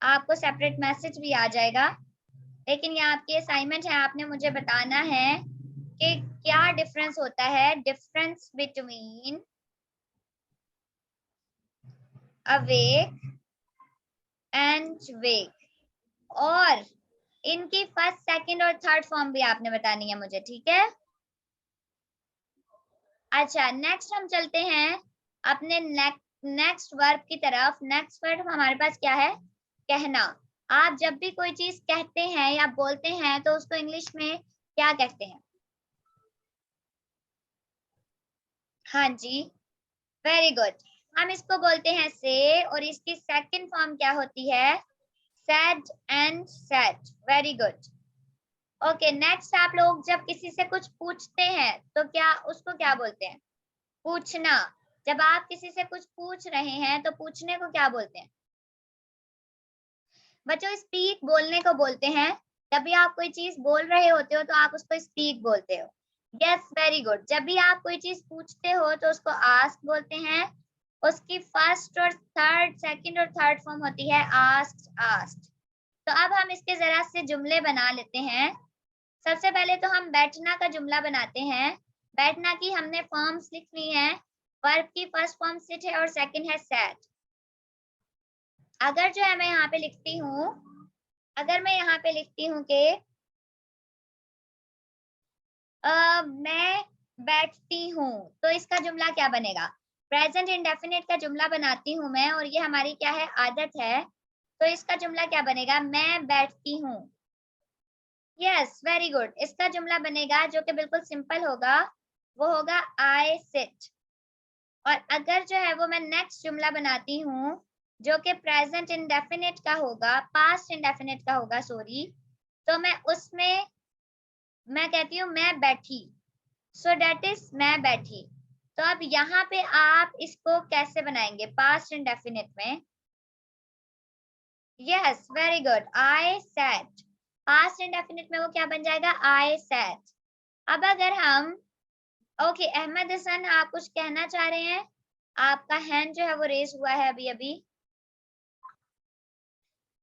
आपको सेपरेट मैसेज भी आ जाएगा, लेकिन ये आपकी असाइनमेंट है। आपने मुझे बताना है कि क्या डिफरेंस होता है, difference between awake and wake, और इनकी फर्स्ट, सेकंड और थर्ड फॉर्म भी आपने बतानी है मुझे, ठीक है। अच्छा, नेक्स्ट हम चलते हैं अपने नेक्स्ट वर्ब की तरफ। नेक्स्ट वर्ब हमारे पास क्या है? कहना। आप जब भी कोई चीज कहते हैं या बोलते हैं तो उसको इंग्लिश में क्या कहते हैं? हाँ जी, वेरी गुड, हम इसको बोलते हैं से, और इसकी सेकंड फॉर्म क्या होती है? Said and said. Very good. Okay, next आप लोग जब किसी से कुछ पूछते हैं तो क्या उसको क्या बोलते हैं? पूछना। जब आप किसी से कुछ पूछ रहे हैं तो पूछने को क्या बोलते हैं? बच्चों, स्पीक बोलने को बोलते हैं। जब भी आप कोई चीज बोल रहे होते हो तो आप उसको स्पीक बोलते हो। Yes, very good. जब भी आप कोई चीज पूछते हो तो उसको आस्क बोलते हैं। उसकी फर्स्ट और थर्ड, सेकंड और थर्ड फॉर्म होती है आस्क्ड, आस्क्ड। तो अब हम इसके जरा से जुमले बना लेते हैं। सबसे पहले तो हम बैठना का जुमला बनाते हैं। बैठना की हमने फॉर्म्स लिखनी है। वर्ब की फर्स्ट फॉर्म सिट है और सेकंड है सैट। अगर जो है मैं यहाँ पे लिखती हूँ, अगर मैं यहाँ पे लिखती हूँ कि मैं बैठती हूँ, तो इसका जुमला क्या बनेगा? प्रेजेंट इंडेफिनिट का जुमला बनाती हूँ मैं, और ये हमारी क्या है? आदत है। तो इसका जुमला क्या बनेगा? मैं बैठती हूँ। Yes, very good. इसका जुमला बनेगा जो कि बिल्कुल सिंपल होगा, वो होगा आई सिट। और अगर जो है वो मैं नेक्स्ट जुमला बनाती हूँ जो कि प्रेजेंट इंडेफिनिट का होगा, पास्ट इंडेफिनिट का होगा, सॉरी, तो मैं उसमें मैं कहती हूँ मैं बैठी। सो दैट इज मैं बैठी। तो अब यहाँ पे आप इसको कैसे बनाएंगे पास्ट इंडेफिनिट में? Yes, very good, I sat. Past indefinite में वो क्या बन जाएगा? I sat. अब अगर हम, ओके, अहमद हसन, आप कुछ कहना चाह रहे हैं? आपका हैंड जो है वो रेज हुआ है अभी अभी।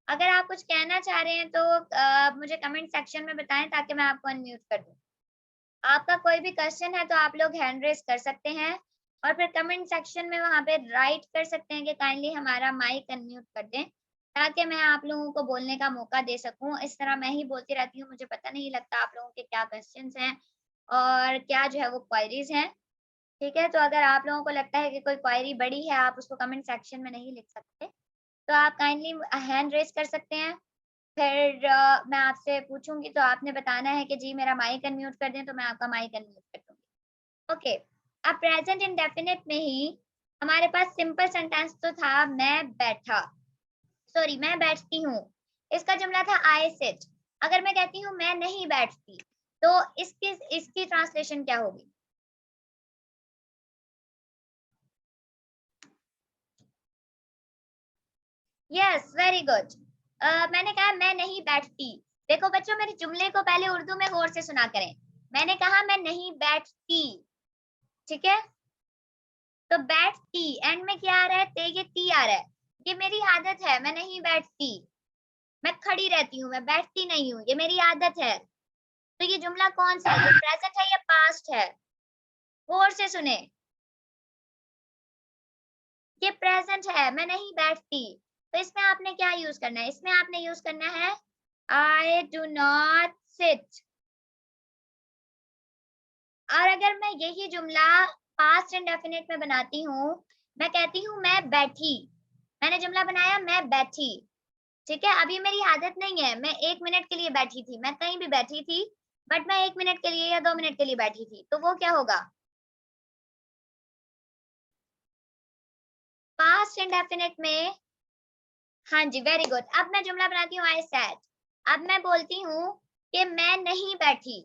अगर आप कुछ कहना चाह रहे हैं तो मुझे कमेंट सेक्शन में बताएं ताकि मैं आपको अनम्यूट कर दूं। आपका कोई भी क्वेश्चन है तो आप लोग हैंड रेज कर सकते हैं और फिर कमेंट सेक्शन में वहां पे राइट कर सकते हैं कि काइंडली हमारा माइक अनम्यूट कर दें ताकि मैं आप लोगों को बोलने का मौका दे सकूं। इस तरह मैं ही बोलती रहती हूँ, मुझे पता नहीं लगता आप लोगों के क्या क्वेश्चंस हैं। और क्या जो है वो क्वेरीज हैं। ठीक है, तो अगर आप लोगों को लगता है कि कोई क्वेरी बड़ी है, आप उसको कमेंट सेक्शन में नहीं लिख सकते, तो आप काइंडली हैंड रेज कर सकते हैं। फिर मैं आपसे पूछूंगी तो आपने बताना है कि जी मेरा माइक अनम्यूट कर दें, तो मैं आपका माइक अनम्यूट कर दूंगी। ओके, अब प्रेजेंट इंडेफिनिट में ही हमारे पास सिंपल सेंटेंस तो था मैं बैठा, सॉरी मैं बैठती हूँ, इसका जुमला था आई सिट। अगर मैं कहती हूँ मैं नहीं बैठती, तो इसकी ट्रांसलेशन क्या होगी? Yes, very good. मैंने कहा मैं नहीं बैठती। देखो बच्चों, मेरे जुमले को पहले उर्दू में गौर से सुना करें। मैंने कहा मैं नहीं बैठती, ठीक है, तो बैठती एंड में क्या आ रहा है? ते, ये ती आ रहा है। ये मेरी आदत है, मैं नहीं बैठती, मैं खड़ी रहती हूँ, मैं बैठती नहीं हूँ, ये मेरी आदत है। तो ये जुमला कौन सा है? ये प्रेजेंट है या पास्ट है? गौर से सुने, ये प्रेजेंट है, मैं नहीं बैठती। तो इसमें आपने क्या यूज करना है? इसमें आपने यूज करना है आई डू नॉट सिट। और अगर मैं यही जुमला पास्ट इंडेफिनिट में बनाती हूँ, मैं कहती हूँ मैं बैठी, मैंने जुमला बनाया मैं बैठी, ठीक है। अभी मेरी आदत नहीं है, मैं 1 मिनट के लिए बैठी थी, मैं कहीं भी बैठी थी, बट मैं 1 मिनट के लिए या 2 मिनट के लिए बैठी थी, तो वो क्या होगा? पास्ट इंडेफिनिट में, हाँ जी, वेरी गुड। अब मैं जुमला बनाती हूँ आई सैट। अब मैं बोलती हूँ कि मैं नहीं बैठी,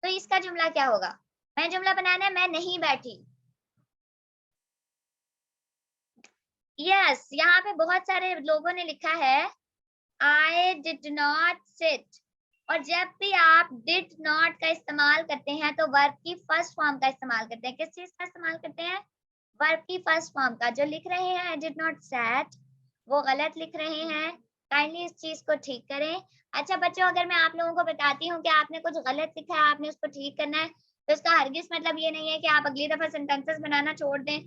तो इसका जुमला क्या होगा? मैं जुमला बनाना है मैं नहीं बैठी। यस, यहाँ पे बहुत सारे लोगों ने लिखा है आई डिड नॉट सिट। और जब भी आप डिड नॉट का इस्तेमाल करते हैं तो वर्ब की फर्स्ट फॉर्म का इस्तेमाल करते हैं। किस चीज का इस्तेमाल करते हैं? वर्ब की फर्स्ट फॉर्म का। जो लिख रहे हैं आई डिड नॉट सैट, वो गलत लिख रहे हैं, काइंडली इस चीज को ठीक करें। अच्छा बच्चों, अगर मैं आप लोगों को बताती हूँ कि आपने कुछ गलत लिखा है, आपने उसको ठीक करना है, तो इसका हरगिज मतलब ये नहीं है कि आप अगली दफा सेंटेंसेस बनाना छोड़ दें,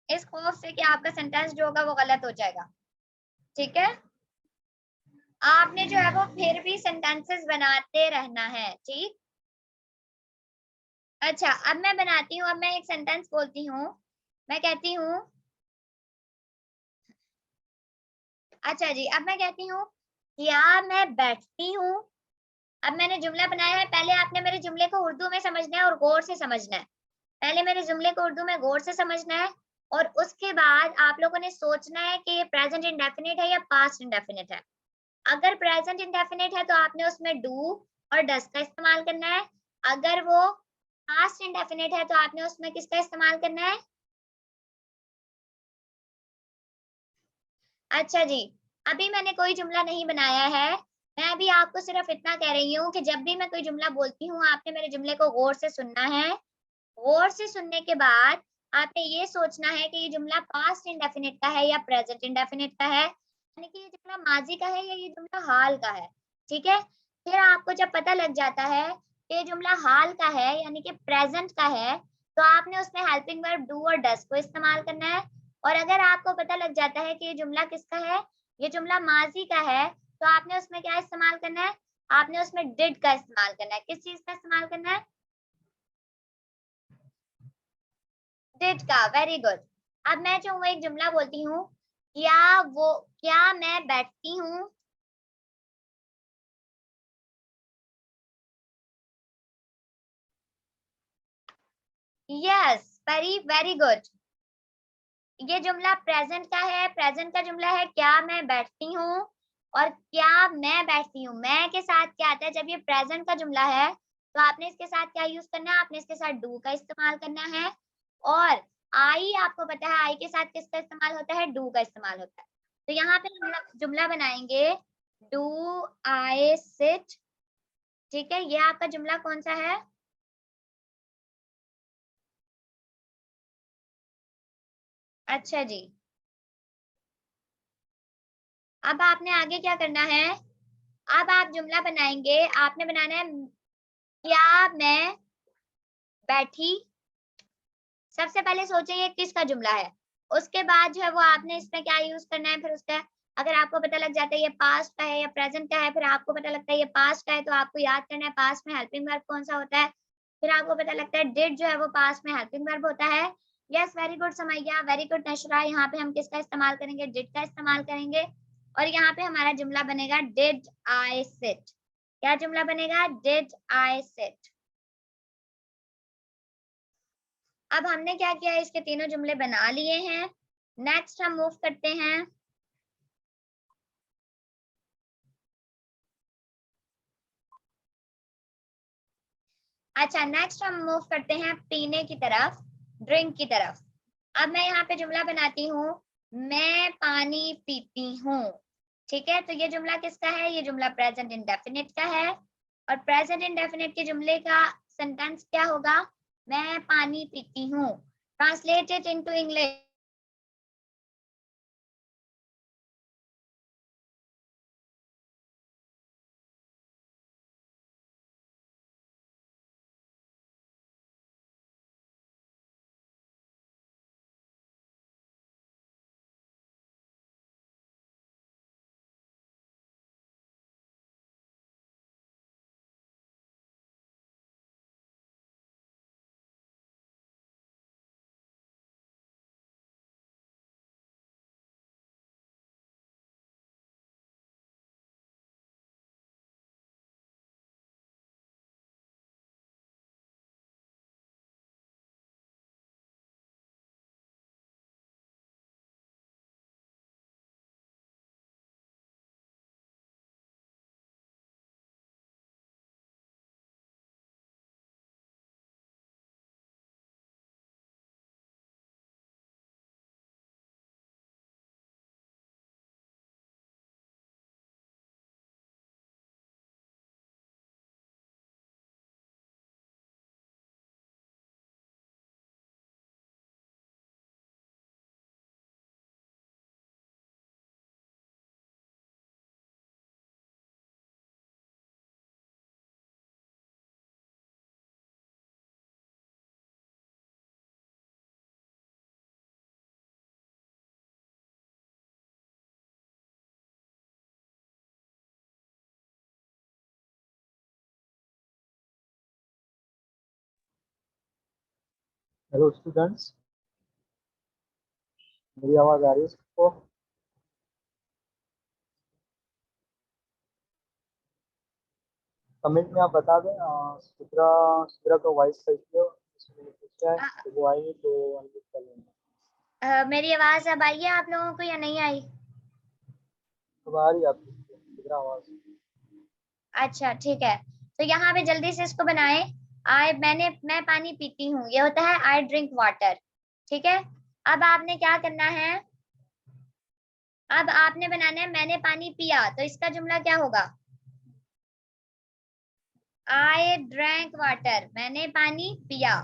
इस खौफ से कि आपका सेंटेंस जो होगा वो गलत हो जाएगा, ठीक है। आपने जो है वो फिर भी सेंटेंसेस बनाते रहना है, ठीक। अच्छा, अब मैं बनाती हूँ, अब मैं एक सेंटेंस बोलती हूँ, मैं कहती हूँ, अच्छा जी, अब मैं कहती हूँ क्या मैं बैठती हूँ। अब मैंने जुमला बनाया है, पहले आपने मेरे जुमले को उर्दू में समझना है और गौर से समझना है। पहले मेरे जुमले को उर्दू में गौर से समझना है, और उसके बाद आप लोगों ने सोचना है कि ये प्रेजेंट इंडेफिनिट है या पास्ट इंडेफिनिट है। अगर प्रेजेंट इंडेफिनिट है तो आपने उसमें डू और डस का इस्तेमाल करना है। अगर वो पास्ट इंडेफिनिट है तो आपने उसमें किसका इस्तेमाल करना है? अच्छा जी, अभी मैंने कोई जुमला नहीं बनाया है, मैं अभी आपको सिर्फ इतना कह रही हूँ कि जब भी मैं कोई जुमला बोलती हूँ, आपने मेरे जुमले को गौर से सुनना है। गौर से सुनने के बाद आपने ये सोचना है कि ये जुमला पास्ट इंडेफिनिट का है या प्रेजेंट इंडेफिनिट का है, यानी कि ये जुमला माजी का है या ये जुमला हाल का है, ठीक है। फिर आपको जब पता लग जाता है कि ये जुमला हाल का है यानी कि प्रेजेंट का है, तो आपने उसमें हेल्पिंग वर्ब डू और डस को इस्तेमाल करना है। और अगर आपको पता लग जाता है कि ये जुमला किसका है, ये जुमला माजी का है, तो आपने उसमें क्या इस्तेमाल करना है? आपने उसमें डिड का इस्तेमाल करना है। किस चीज का इस्तेमाल करना है? डिड का, वेरी गुड। अब मैं जो एक जुमला बोलती हूँ, क्या मैं बैठती हूँ। Yes, very very good. ये जुमला प्रेजेंट का है, प्रेजेंट का जुमला है क्या मैं बैठती हूँ। और क्या मैं बैठती हूँ, मैं के साथ क्या आता है? जब ये प्रेजेंट का जुमला है तो आपने इसके साथ क्या यूज करना है? आपने इसके साथ डू का इस्तेमाल करना है। और आई, आपको पता है आई के साथ किसका इस्तेमाल होता है? डू का इस्तेमाल होता है। तो यहाँ पे हम जुमला बनाएंगे डू आई सिट, ठीक है। ये आपका जुमला कौन सा है? अच्छा जी, अब आपने आगे क्या करना है? अब आप जुमला बनाएंगे, आपने बनाना है क्या मैं बैठी। सबसे पहले सोचें ये किसका जुमला है, उसके बाद जो है वो आपने इसमें क्या यूज करना है फिर उसका। अगर आपको पता लग जाता है ये पास्ट का है या प्रेजेंट का है, फिर आपको पता लगता है ये पास्ट का है, तो आपको याद करना है पास्ट में हेल्पिंग वर्ब कौन सा होता है। फिर आपको पता लगता है डिड जो है वो पास्ट में हेल्पिंग वर्ब होता है। यस, वेरी गुड समैया, वेरी गुड नशरा। यहाँ पे हम किसका इस्तेमाल करेंगे, डिड का इस्तेमाल करेंगे। और यहाँ पे हमारा जुमला बनेगा डिड आई सिट। क्या जुमला बनेगा, डिड आई सिट। अब हमने क्या किया, इसके तीनों जुमले बना लिए हैं। नेक्स्ट हम मूव करते हैं अच्छा, नेक्स्ट हम मूव करते हैं पीने की तरफ, ड्रिंक की तरफ। अब मैं यहाँ पे जुमला बनाती हूँ, मैं पानी पीती हूँ। ठीक है, तो ये जुमला किसका है, ये जुमला प्रेजेंट इंडेफिनिट का है। और प्रेजेंट इंडेफिनिट के जुमले का सेंटेंस क्या होगा, मैं पानी पीती हूँ। Translated into English. Hello students, मेरी आवाज़ आ रही है सबको? कमेंट में आप बता दें। सुब्रा सुब्रा का वॉइस सही है, उसमें मैंने पूछा है, तो वो आएंगे तो अनम्यूट कर लेंगे। मेरी आवाज अब आई है आप लोगों को या नहीं आई? अब आ रही है आपकी सुब्रा आवाज़? अच्छा ठीक है, तो यहाँ पे जल्दी से इसको बनाएं। मैं पानी पीती हूँ, ये होता है आई ड्रिंक वाटर। ठीक है, अब आपने क्या करना है, अब आपने बनाना है मैंने पानी पिया, तो इसका जुमला क्या होगा, आई ड्रैंक वाटर, मैंने पानी पिया।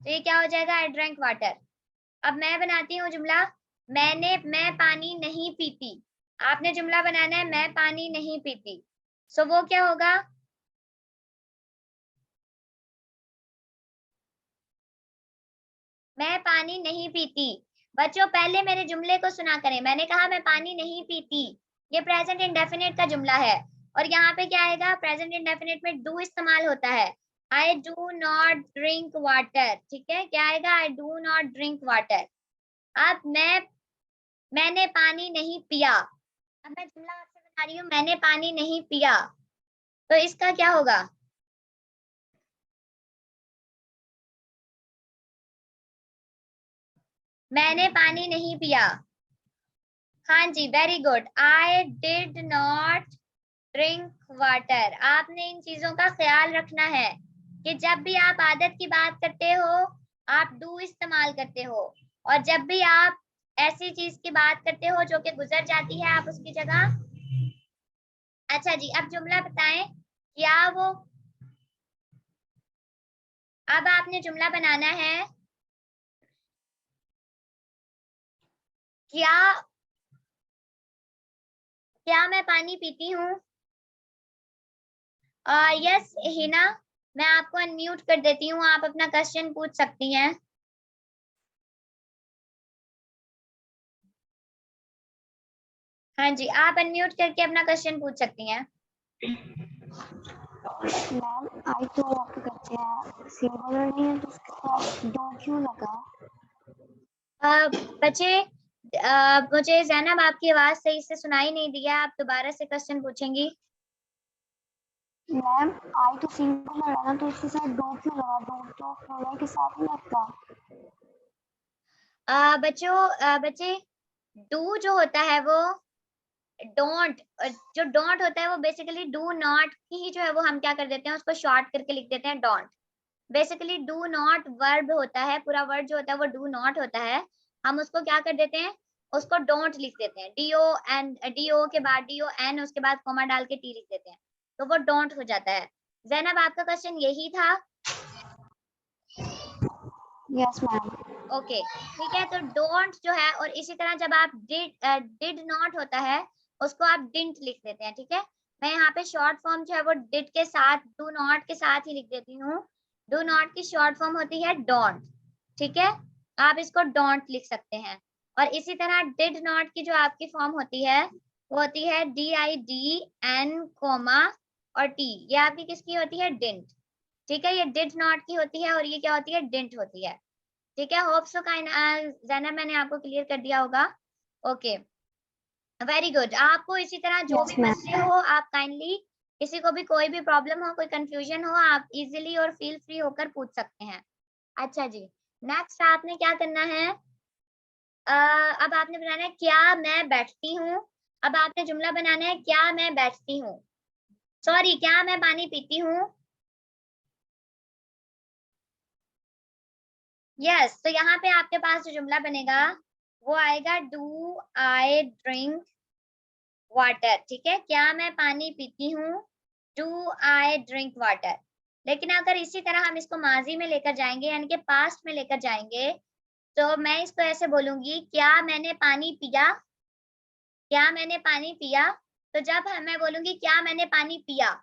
तो ये क्या हो जाएगा, आई ड्रैंक वाटर। अब मैं बनाती हूँ जुमला, मैं पानी नहीं पीती। आपने जुमला बनाना है मैं पानी नहीं पीती, सो वो क्या होगा, मैं पानी नहीं पीती। बच्चों पहले मेरे जुमले को सुना करें, मैंने कहा मैं पानी नहीं पीती, ये प्रेजेंट इंडेफिनिट का जुमला है। और यहाँ पे क्या आएगा, प्रेजेंट इंडेफिनिट में डू इस्तेमाल होता है, I do not drink water. ठीक है, क्या आएगा, I do not drink water. अब मैंने पानी नहीं पिया। अब मैं जुमला आपसे बता रही हूँ, मैंने पानी नहीं पिया, तो इसका क्या होगा, मैंने पानी नहीं पिया। हाँ जी, very good, I did not drink water. आपने इन चीजों का ख्याल रखना है कि जब भी आप आदत की बात करते हो आप डू इस्तेमाल करते हो, और जब भी आप ऐसी चीज की बात करते हो जो कि गुजर जाती है आप उसकी जगह। अच्छा जी, अब जुमला बताएं, क्या वो, अब आपने जुमला बनाना है, क्या क्या मैं पानी पीती हूँ। यस हिना, मैं आपको अनम्यूट कर देती हूँ, आप अपना क्वेश्चन पूछ सकती हैं। हाँ जी, आप अनम्यूट करके अपना क्वेश्चन पूछ सकती हैं। मैम आई तो आपको कहते हैं सिंगुलर नहीं है तो उसके साथ डो क्यों लगा? बच्चे मुझे जैनब आपकी आवाज सही से सुनाई नहीं दिया, आप दोबारा से क्वेश्चन पूछेंगी। मैम आई तो सिंगुलर है ना तो उसके साथ डो क्यों लगा? डो तो प्लूरल के साथ नहीं लगता। बच्चे डू जो होता है वो डोंट, जो डोंट होता है वो बेसिकली डू नॉट की ही जो है वो हम क्या कर देते हैं, उसको शॉर्ट करके लिख देते हैं don't. Basically do not verb होता है, पूरा वर्ड जो होता है वो डू नॉट होता है, हम उसको क्या कर देते हैं, उसको डोंट लिख देते हैं, डीओ एन, डीओ के बाद डीओ एन, उसके बाद कॉमा डाल के टी लिख देते हैं, तो वो डोंट हो जाता है। जैनब आपका क्वेश्चन यही था? Yes ma'am. ओके ठीक है, तो डोंट जो है, और इसी तरह जब आप डिड नॉट होता है उसको आप डिडंट लिख देते हैं, ठीक है। मैं यहाँ पे शॉर्ट फॉर्म जो है वो डिड के साथ, डू नॉट के साथ ही लिख देती हूँ। डू नॉट की शॉर्ट फॉर्म होती है डोंट, ठीक है, आप इसको डोंट लिख सकते हैं। और इसी तरह डिड नॉट की जो आपकी फॉर्म होती है वो होती है DIDN कोमा और टी, ये आपकी किसकी होती है, डिडंट, ठीक है, ये डिड नॉट की होती है और ये क्या होती है, डिडंट होती है, ठीक है। होप सो जैनब मैंने आपको क्लियर कर दिया होगा। Okay very good. आपको इसी तरह जो यस भी मैम। मसले हो आप काइंडली, किसी को भी कोई भी प्रॉब्लम हो, कोई कंफ्यूजन हो, आप इजीली और फील फ्री होकर पूछ सकते हैं। अच्छा जी, नेक्स्ट आपने क्या करना है, अब आपने बनाना है क्या मैं बैठती हूँ। अब आपने जुमला बनाना है क्या मैं बैठती हूँ, सॉरी क्या मैं पानी पीती हूँ। यस, तो यहाँ पे आपके पास जो जुमला बनेगा वो आएगा डू आई ड्रिंक वाटर, ठीक है, क्या मैं पानी पीती हूँ, डू आई ड्रिंक वाटर। लेकिन अगर इसी तरह हम इसको माजी में लेकर जाएंगे, यानी कि पास्ट में लेकर जाएंगे, तो मैं इसको ऐसे बोलूंगी क्या मैंने पानी पिया, क्या मैंने पानी पिया। तो जब मैं बोलूंगी क्या मैंने पानी पिया,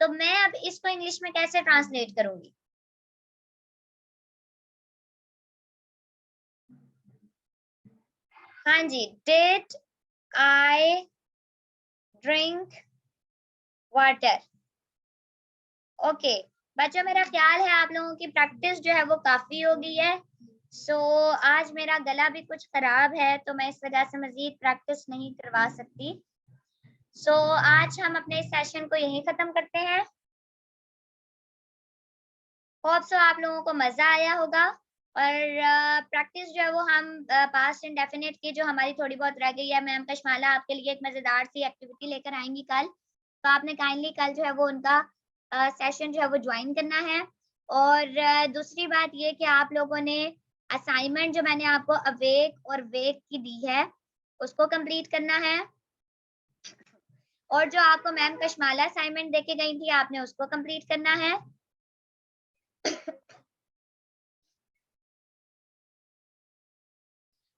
तो मैं अब इसको इंग्लिश में कैसे ट्रांसलेट करूंगी, हाँ जी, did I drink water. Okay बच्चों, मेरा ख्याल है आप लोगों की प्रैक्टिस जो है वो काफी हो गई है। सो आज मेरा गला भी कुछ खराब है तो मैं इस वजह से मजीद प्रैक्टिस नहीं करवा सकती। सो आज हम अपने इस सेशन को यहीं खत्म करते हैं। होप सो आप लोगों को मजा आया होगा, और प्रैक्टिस जो है वो हम पास्ट इंडेफिनिट की जो हमारी थोड़ी बहुत रह गई है, मैम कशमाला आपके लिए एक मजेदार सी एक्टिविटी लेकर आएंगी कल, तो आपने काइंडली कल जो है वो उनका सेशन जो है वो ज्वाइन करना है। और दूसरी बात ये कि आप लोगों ने असाइनमेंट जो मैंने आपको अवेक और वेक की दी है उसको कंप्लीट करना है, और जो आपको मैम कशमाला असाइनमेंट देके गई थी आपने उसको कंप्लीट करना है।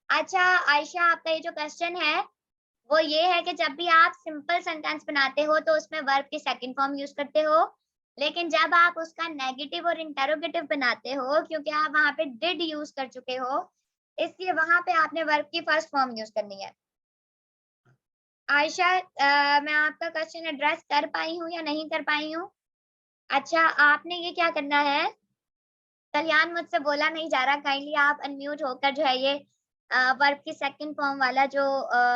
अच्छा आयशा, आपका ये जो क्वेश्चन है वो ये है कि जब भी आप सिंपल सेंटेंस बनाते हो तो उसमें वर्ब की सेकंड फॉर्म यूज करते हो, लेकिन जब आप उसका नेगेटिव और इंटरोगेटिव बनाते हो, क्योंकि आप वहां पे डिड यूज कर चुके हो, इसलिए वहां पे आपने वर्ब की फर्स्ट फॉर्म यूज करनी है। आयशा, मैं आपका क्वेश्चन एड्रेस कर पाई हूँ या नहीं कर पाई हूँ? अच्छा, आपने ये क्या करना है, कल्याण मुझसे बोला नहीं जा रहा, काइंडली आप अनम्यूट होकर जो है ये वर्ब की सेकंड फॉर्म वाला जो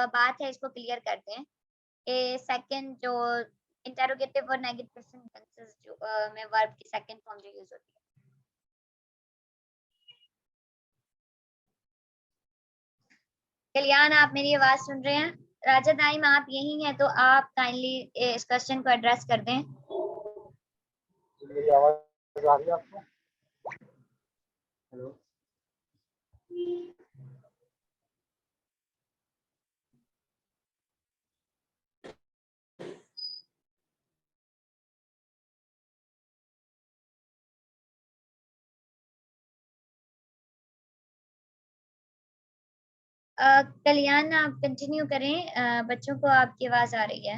बात है इसको क्लियर कर दें। ए सेकंड जो इंटरोगेटिव और नेगेटिव सेंटेंसेस जो में वर्ब की सेकंड फॉर्म जो यूज होती है। कल्याण, आप मेरी आवाज सुन रहे हैं? राजा नाइम, आप यही हैं तो आप काइंडली इस क्वेश्चन को एड्रेस कर दें। मेरी आवाज आ रही है आपको? हेलो, कल्याण आप कंटिन्यू करें, बच्चों को आपकी आवाज आ रही है।